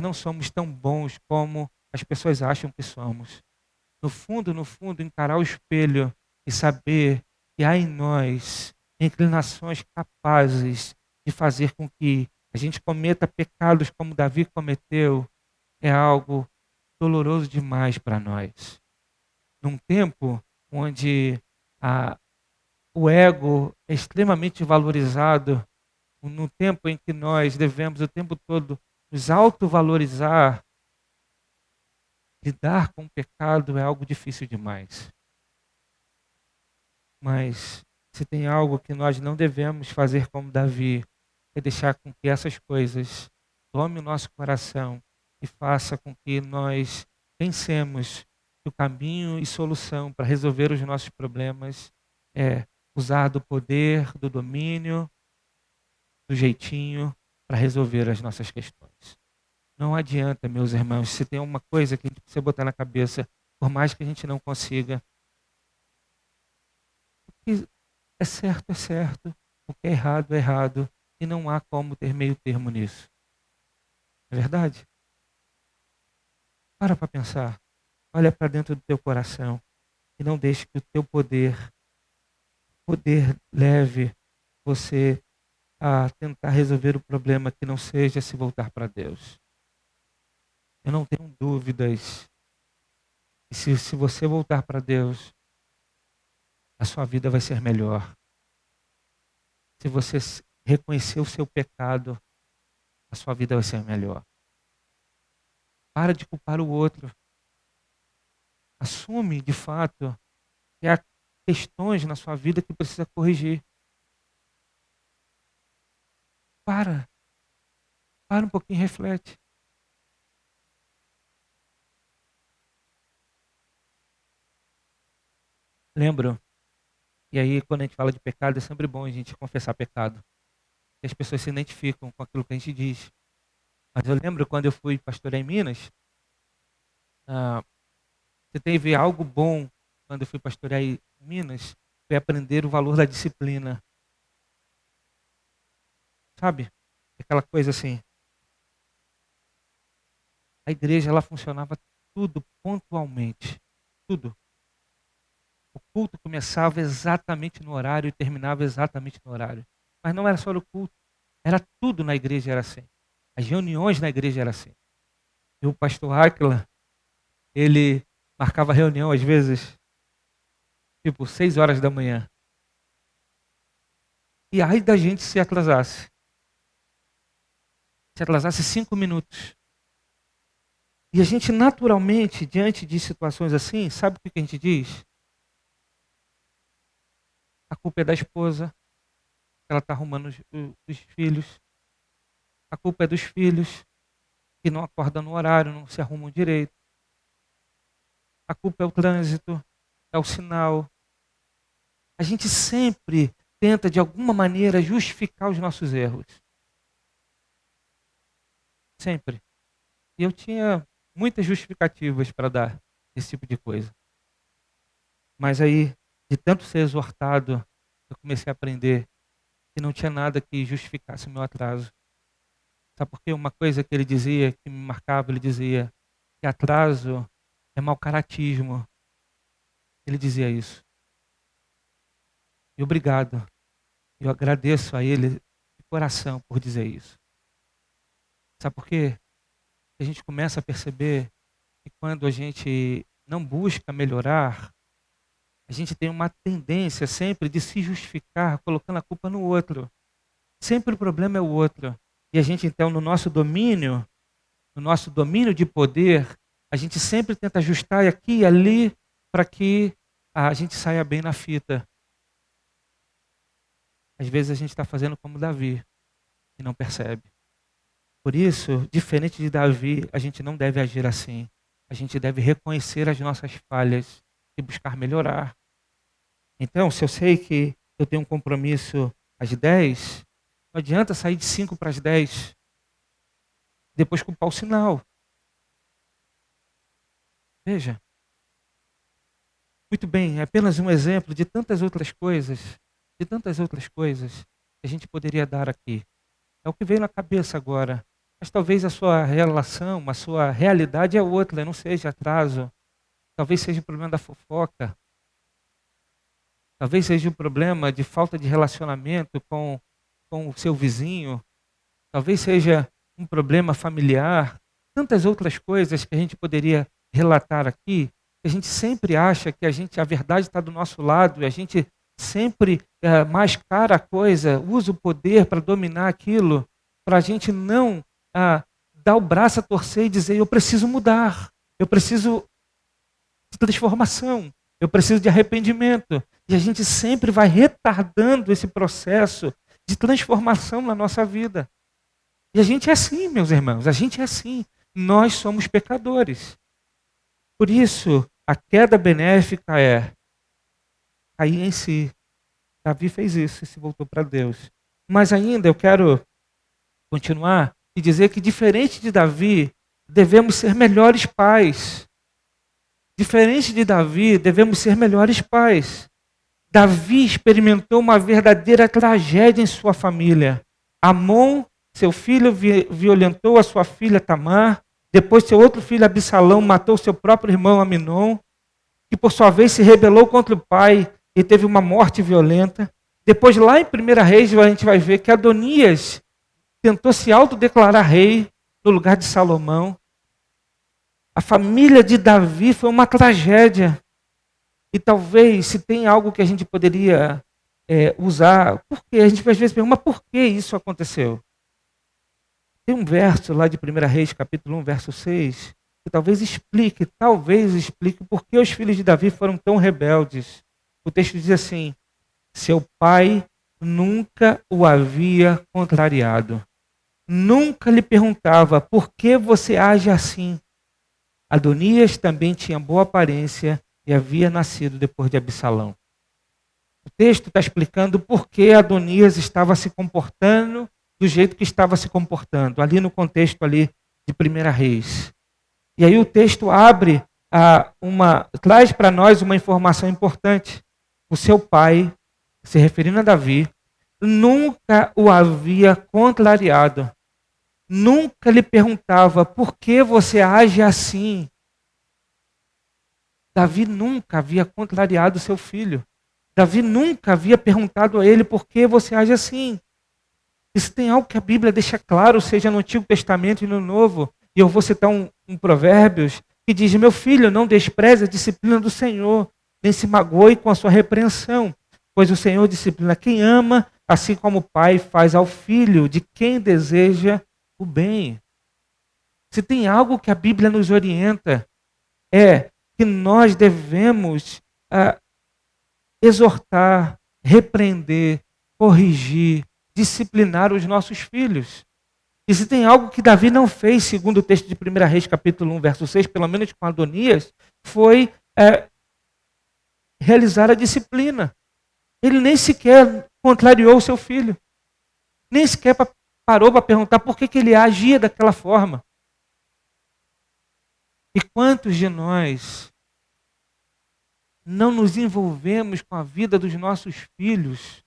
não somos tão bons como as pessoas acham que somos. No fundo, encarar o espelho e saber que há em nós inclinações capazes de fazer com que a gente cometa pecados como Davi cometeu, é algo doloroso demais para nós. Num tempo onde a, o ego é extremamente valorizado, num tempo em que nós devemos o tempo todo nos autovalorizar, lidar com o pecado é algo difícil demais. Mas se tem algo que nós não devemos fazer como Davi, é deixar com que essas coisas tomem o nosso coração e faça com que nós pensemos que o caminho e solução para resolver os nossos problemas é usar do poder, do domínio, do jeitinho para resolver as nossas questões. Não adianta, meus irmãos, se tem uma coisa que a gente precisa botar na cabeça, por mais que a gente não consiga, o que é certo, o que é errado, e não há como ter meio termo nisso. É verdade? Para pensar. Olha para dentro do teu coração e não deixe que o teu poder leve você a tentar resolver o problema que não seja se voltar para Deus. Eu não tenho dúvidas que se você voltar para Deus, a sua vida vai ser melhor. Se você reconhecer o seu pecado, a sua vida vai ser melhor. Para de culpar o outro. Assume, de fato, que há questões na sua vida que precisa corrigir. Para um pouquinho e reflete. Lembro, e aí quando a gente fala de pecado, é sempre bom a gente confessar pecado. Que as pessoas se identificam com aquilo que a gente diz. Mas eu lembro quando eu fui pastorear em Minas, ah, se teve algo bom quando eu fui pastorear em Minas, foi aprender o valor da disciplina. Sabe? Aquela coisa assim. A igreja, ela funcionava tudo pontualmente. Tudo. O culto começava exatamente no horário e terminava exatamente no horário. Mas não era só o culto. Era tudo na igreja, era assim. As reuniões na igreja eram assim. E o pastor Aquila, ele marcava reunião às vezes, tipo 6 horas da manhã. E ai da gente se atrasasse. Se atrasasse 5 minutos. E a gente naturalmente, diante de situações assim, sabe o que a gente diz? A culpa é da esposa, ela está arrumando os filhos. A culpa é dos filhos, que não acordam no horário, não se arrumam direito. A culpa é o trânsito, é o sinal. A gente sempre tenta, de alguma maneira, justificar os nossos erros. Sempre. E eu tinha muitas justificativas para dar esse tipo de coisa. Mas aí, de tanto ser exortado, eu comecei a aprender que não tinha nada que justificasse o meu atraso. Sabe por quê? Uma coisa que ele dizia, que me marcava, ele dizia que atraso é mau caratismo. Ele dizia isso. E obrigado. Eu agradeço a ele de coração por dizer isso. Sabe por quê? A gente começa a perceber que quando a gente não busca melhorar, a gente tem uma tendência sempre de se justificar colocando a culpa no outro. Sempre o problema é o outro. E a gente, então, no nosso domínio de poder, a gente sempre tenta ajustar aqui e ali para que a gente saia bem na fita. Às vezes a gente está fazendo como Davi e não percebe. Por isso, diferente de Davi, a gente não deve agir assim. A gente deve reconhecer as nossas falhas e buscar melhorar. Então, se eu sei que eu tenho um compromisso às 10, não adianta sair de 5 para as 10, depois culpar o sinal. Veja, muito bem, é apenas um exemplo de tantas outras coisas que a gente poderia dar aqui. É o que veio na cabeça agora. Mas talvez a sua relação, a sua realidade é outra, não seja atraso. Talvez seja o problema da fofoca. Talvez seja um problema de falta de relacionamento com o seu vizinho. Talvez seja um problema familiar. Tantas outras coisas que a gente poderia relatar aqui, que a gente sempre acha que a verdade está do nosso lado, e a gente sempre mascara a coisa, usa o poder para dominar aquilo, para a gente não dar o braço a torcer e dizer: eu preciso mudar, eu preciso de transformação, eu preciso de arrependimento. E a gente sempre vai retardando esse processo de transformação na nossa vida. E a gente é assim, meus irmãos, a gente é assim. Nós somos pecadores. Por isso, a queda benéfica é cair em si. Davi fez isso e se voltou para Deus. Mas ainda eu quero continuar e dizer que, diferente de Davi, devemos ser melhores pais. Diferente de Davi, devemos ser melhores pais. Davi experimentou uma verdadeira tragédia em sua família. Amon, seu filho, violentou a sua filha Tamar. Depois, seu outro filho, Absalão, matou seu próprio irmão Aminon, que por sua vez se rebelou contra o pai e teve uma morte violenta. Depois, lá em 1 Reis, a gente vai ver que Adonias tentou se autodeclarar rei no lugar de Salomão. A família de Davi foi uma tragédia. E talvez, se tem algo que a gente poderia usar, porque a gente às vezes pergunta: mas por que isso aconteceu? Tem um verso lá de 1 Reis, capítulo 1, verso 6, que talvez explique por que os filhos de Davi foram tão rebeldes. O texto diz assim: seu pai nunca o havia contrariado. Nunca lhe perguntava: por que você age assim? Adonias também tinha boa aparência e havia nascido depois de Absalão. O texto está explicando por que Adonias estava se comportando do jeito que estava se comportando, ali no contexto ali de 1 Reis. E aí o texto traz para nós uma informação importante. O seu pai, se referindo a Davi, nunca o havia contrariado. Nunca lhe perguntava: por que você age assim? Davi nunca havia contrariado seu filho. Davi nunca havia perguntado a ele: por que você age assim? Isso tem algo que a Bíblia deixa claro, seja no Antigo Testamento e no Novo. E eu vou citar um Provérbios que diz: meu filho, não despreze a disciplina do Senhor, nem se magoe com a sua repreensão, pois o Senhor disciplina quem ama, assim como o pai faz ao filho de quem deseja o bem. Se tem algo que a Bíblia nos orienta, é que nós devemos exortar, repreender, corrigir, disciplinar os nossos filhos. E se tem algo que Davi não fez, segundo o texto de 1 Reis, capítulo 1, verso 6, pelo menos com Adonias, foi realizar a disciplina. Ele nem sequer contrariou o seu filho. Nem sequer parou para perguntar por que ele agia daquela forma. E quantos de nós não nos envolvemos com a vida dos nossos filhos?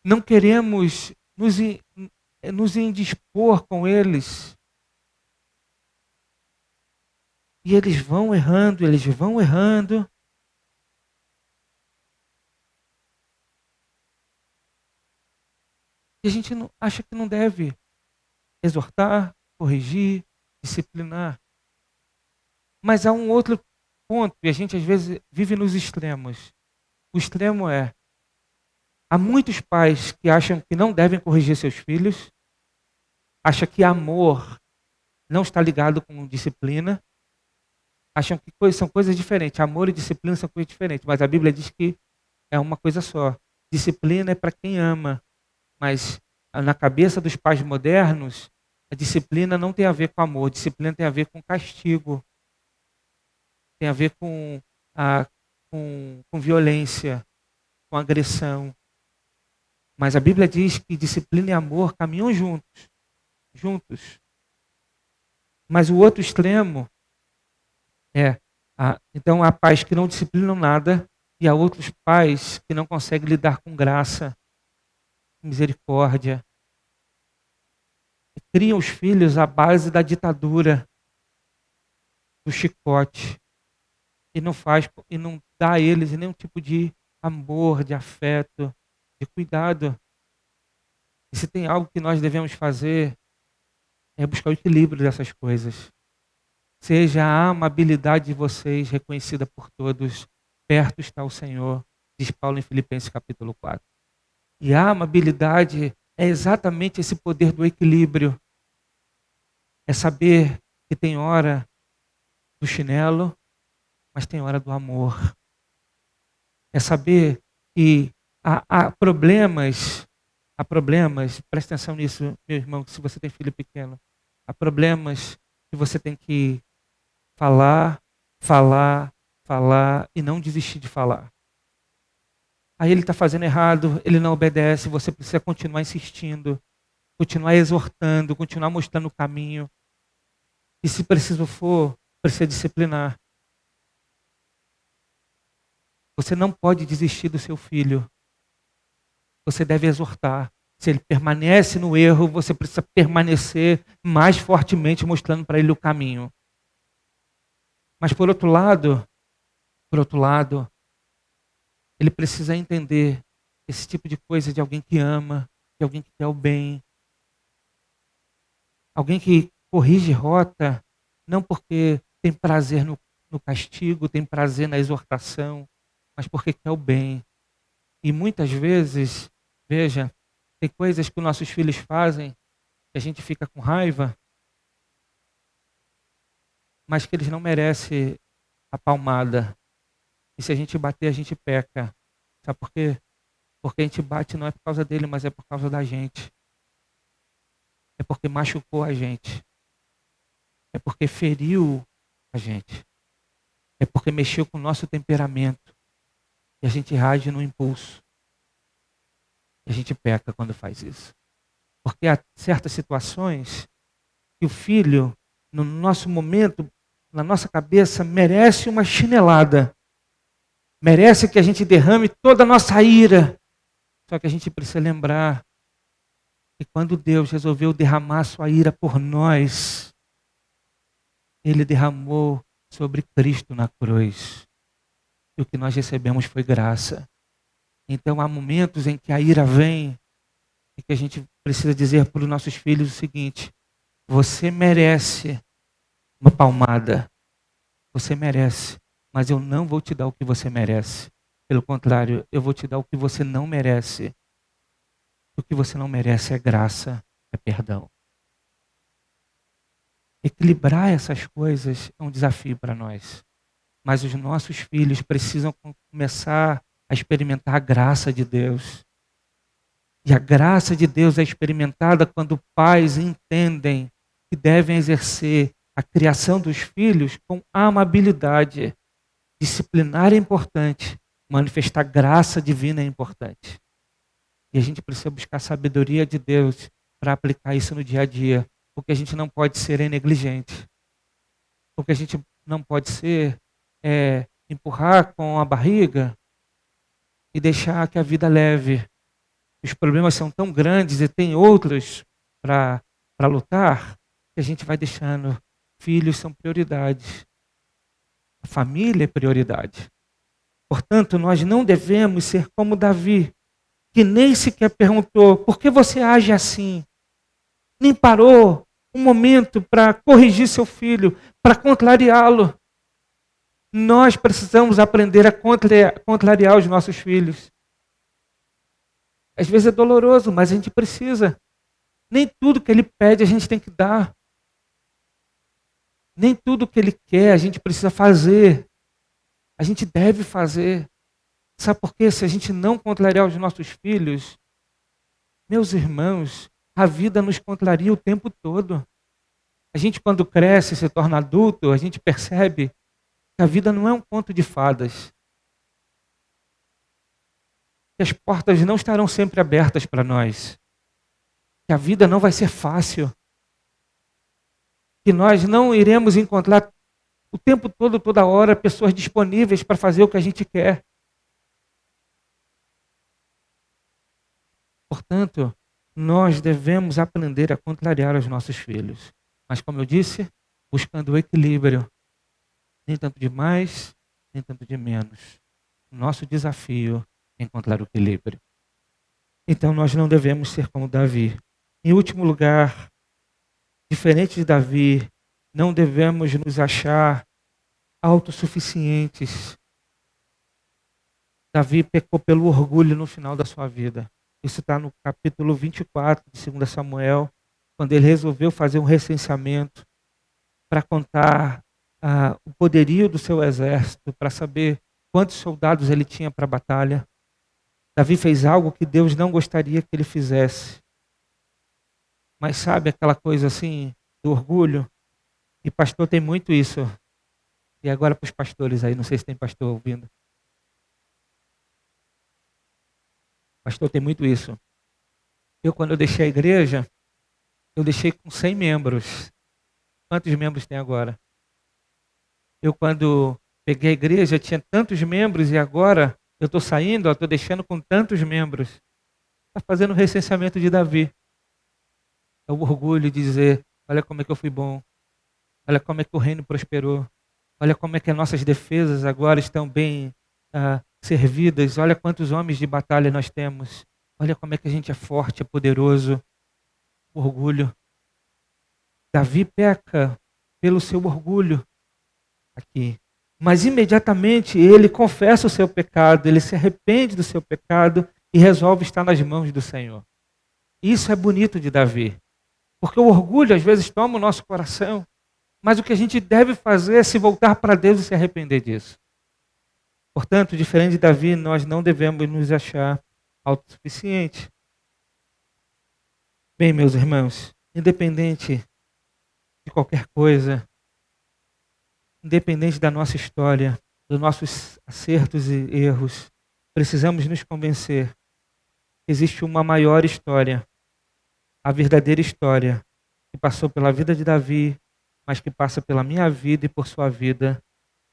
Não queremos nos indispor com eles. E eles vão errando, eles vão errando. E a gente acha que não deve exortar, corrigir, disciplinar. Mas há um outro ponto, e a gente às vezes vive nos extremos. O extremo é: Há muitos pais que acham que não devem corrigir seus filhos, acham que amor não está ligado com disciplina, acham que são coisas diferentes. Amor e disciplina são coisas diferentes, mas a Bíblia diz que é uma coisa só. Disciplina é para quem ama, mas na cabeça dos pais modernos, a disciplina não tem a ver com amor, disciplina tem a ver com castigo, tem a ver com violência, com agressão. Mas a Bíblia diz que disciplina e amor caminham juntos. Mas o outro extremo então há pais que não disciplinam nada e há outros pais que não conseguem lidar com graça, misericórdia. E criam os filhos à base da ditadura, do chicote, e não dá a eles nenhum tipo de amor, de afeto, de cuidado. E se tem algo que nós devemos fazer, é buscar o equilíbrio dessas coisas. Seja a amabilidade de vocês reconhecida por todos, perto está o Senhor, diz Paulo em Filipenses capítulo 4. E a amabilidade é exatamente esse poder do equilíbrio. É saber que tem hora do chinelo, mas tem hora do amor. É saber que há problemas, presta atenção nisso, meu irmão, se você tem filho pequeno, há problemas que você tem que falar e não desistir de falar. Aí ele está fazendo errado, ele não obedece, você precisa continuar insistindo, continuar exortando, continuar mostrando o caminho. E se preciso for, precisa disciplinar. Você não pode desistir do seu filho. Você deve exortar. Se ele permanece no erro, você precisa permanecer mais fortemente mostrando para ele o caminho. Mas por outro lado, ele precisa entender esse tipo de coisa de alguém que ama, de alguém que quer o bem. Alguém que corrige rota, não porque tem prazer no castigo, tem prazer na exortação, mas porque quer o bem. E muitas vezes, veja, tem coisas que os nossos filhos fazem que a gente fica com raiva, mas que eles não merecem a palmada. E se a gente bater, a gente peca. Sabe por quê? Porque a gente bate não é por causa dele, mas é por causa da gente. É porque machucou a gente. É porque feriu a gente. É porque mexeu com o nosso temperamento. E a gente reage no impulso. E a gente peca quando faz isso. Porque há certas situações que o filho, no nosso momento, na nossa cabeça, merece uma chinelada. Merece que a gente derrame toda a nossa ira. Só que a gente precisa lembrar que quando Deus resolveu derramar sua ira por nós, Ele derramou sobre Cristo na cruz. E o que nós recebemos foi graça. Então há momentos em que a ira vem e que a gente precisa dizer para os nossos filhos o seguinte: você merece uma palmada. Você merece, mas eu não vou te dar o que você merece. Pelo contrário, eu vou te dar o que você não merece. O que você não merece é graça, é perdão. Equilibrar essas coisas é um desafio para nós. Mas os nossos filhos precisam começar a experimentar a graça de Deus. E a graça de Deus é experimentada quando pais entendem que devem exercer a criação dos filhos com amabilidade. Disciplinar é importante, manifestar graça divina é importante. E a gente precisa buscar a sabedoria de Deus para aplicar isso no dia a dia. Porque a gente não pode ser negligente. Porque a gente não pode ser empurrar com a barriga e deixar que a vida leve. Os problemas são tão grandes e tem outros para lutar que a gente vai deixando. Filhos são prioridades. A família é prioridade. Portanto, nós não devemos ser como Davi, que nem sequer perguntou: por que você age assim? Nem parou um momento para corrigir seu filho, para contrariá-lo. Nós precisamos aprender a contrariar os nossos filhos. Às vezes é doloroso, mas a gente precisa. Nem tudo que ele pede a gente tem que dar. Nem tudo que ele quer a gente precisa fazer. A gente deve fazer. Sabe por quê? Se a gente não contrariar os nossos filhos, meus irmãos, a vida nos contraria o tempo todo. A gente, quando cresce e se torna adulto, a gente percebe que a vida não é um conto de fadas. Que as portas não estarão sempre abertas para nós. Que a vida não vai ser fácil. Que nós não iremos encontrar o tempo todo, toda hora, pessoas disponíveis para fazer o que a gente quer. Portanto, nós devemos aprender a contrariar os nossos filhos. Mas, como eu disse, buscando o equilíbrio. Nem tanto de mais, nem tanto de menos. O nosso desafio é encontrar o equilíbrio. Então, nós não devemos ser como Davi. Em último lugar, diferente de Davi, não devemos nos achar autossuficientes. Davi pecou pelo orgulho no final da sua vida. Isso está no capítulo 24 de 2 Samuel, quando ele resolveu fazer um recenseamento para contar o poderio do seu exército, para saber quantos soldados ele tinha para a batalha. Davi fez algo que Deus não gostaria que ele fizesse. Mas sabe aquela coisa assim, do orgulho? E pastor tem muito isso. E agora para os pastores aí, não sei se tem pastor ouvindo. Pastor tem muito isso. Quando eu deixei a igreja, eu deixei com 100 membros. Quantos membros tem agora? Quando peguei a igreja, tinha tantos membros e agora eu estou saindo, estou deixando com tantos membros. Está fazendo o recenseamento de Davi. É o orgulho de dizer, olha como é que eu fui bom. Olha como é que o reino prosperou. Olha como é que as nossas defesas agora estão bem servidas. Olha quantos homens de batalha nós temos. Olha como é que a gente é forte, é poderoso. Orgulho. Davi peca pelo seu orgulho aqui. Mas imediatamente ele confessa o seu pecado, ele se arrepende do seu pecado e resolve estar nas mãos do Senhor. Isso é bonito de Davi. Porque o orgulho às vezes toma o nosso coração, mas o que a gente deve fazer é se voltar para Deus e se arrepender disso. Portanto, diferente de Davi, nós não devemos nos achar autossuficientes. Bem, meus irmãos, independente de qualquer coisa, independente da nossa história, dos nossos acertos e erros, precisamos nos convencer que existe uma maior história, a verdadeira história, que passou pela vida de Davi, mas que passa pela minha vida e por sua vida.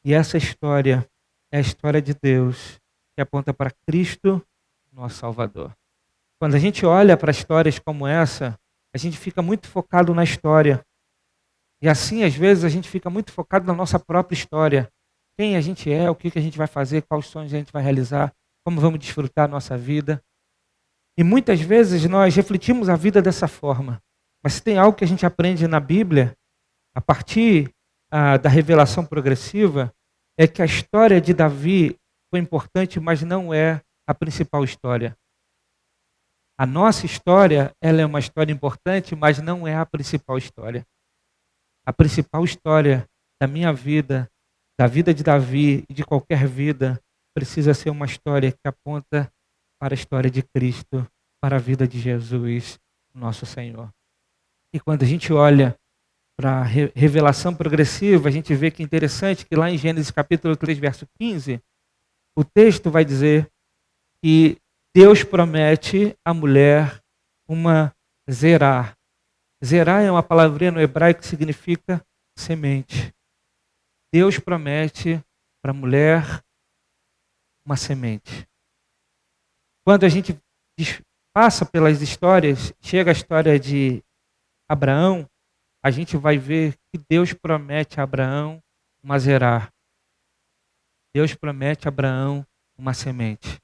E essa história é a história de Deus, que aponta para Cristo, nosso Salvador. Quando a gente olha para histórias como essa, a gente fica muito focado na história. E assim, às vezes, a gente fica muito focado na nossa própria história. Quem a gente é, o que a gente vai fazer, quais sonhos a gente vai realizar, como vamos desfrutar a nossa vida. E muitas vezes nós refletimos a vida dessa forma. Mas se tem algo que a gente aprende na Bíblia, a partir da revelação progressiva, é que a história de Davi foi importante, mas não é a principal história. A nossa história, ela é uma história importante, mas não é a principal história. A principal história da minha vida, da vida de Davi e de qualquer vida, precisa ser uma história que aponta para a história de Cristo, para a vida de Jesus, nosso Senhor. E quando a gente olha para a revelação progressiva, a gente vê que é interessante que lá em Gênesis capítulo 3, verso 15, o texto vai dizer que Deus promete à mulher uma zerá. Zerá é uma palavrinha no hebraico que significa semente. Deus promete para a mulher uma semente. Quando a gente passa pelas histórias, chega a história de Abraão, a gente vai ver que Deus promete a Abraão uma zerá. Deus promete a Abraão uma semente.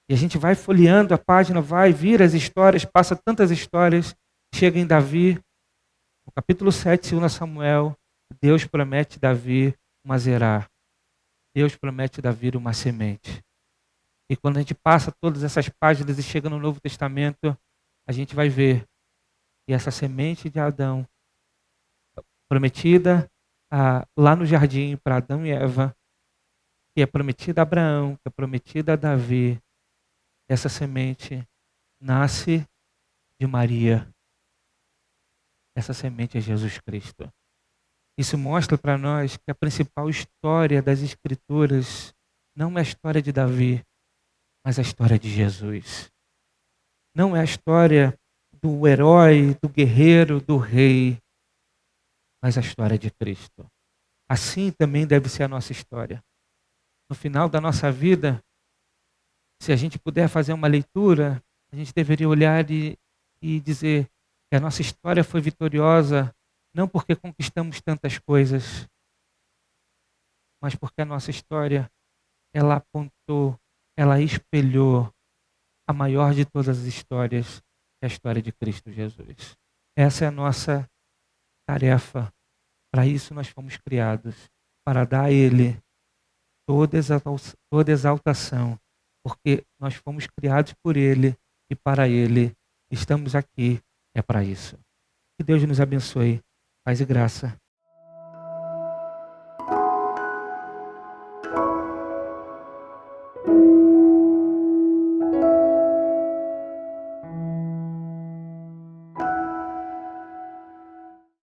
E a gente vai folheando a página, vai, vira as histórias, passa tantas histórias, chega em Davi, no capítulo 7, 2 Samuel, Deus promete a Davi uma zerá. Deus promete a Davi uma semente. E quando a gente passa todas essas páginas e chega no Novo Testamento, a gente vai ver que essa semente de Adão, prometida lá no jardim para Adão e Eva, que é prometida a Abraão, que é prometida a Davi, essa semente nasce de Maria. Essa semente é Jesus Cristo. Isso mostra para nós que a principal história das Escrituras não é a história de Davi, mas a história de Jesus. Não é a história do herói, do guerreiro, do rei, mas a história de Cristo. Assim também deve ser a nossa história. No final da nossa vida, se a gente puder fazer uma leitura, a gente deveria olhar e dizer que a nossa história foi vitoriosa, não porque conquistamos tantas coisas, mas porque a nossa história, ela apontou, ela espelhou a maior de todas as histórias, que é a história de Cristo Jesus. Essa é a nossa tarefa. Para isso nós fomos criados, para dar a Ele toda exaltação, porque nós fomos criados por Ele e para Ele estamos aqui, é para isso. Que Deus nos abençoe. Paz e graça.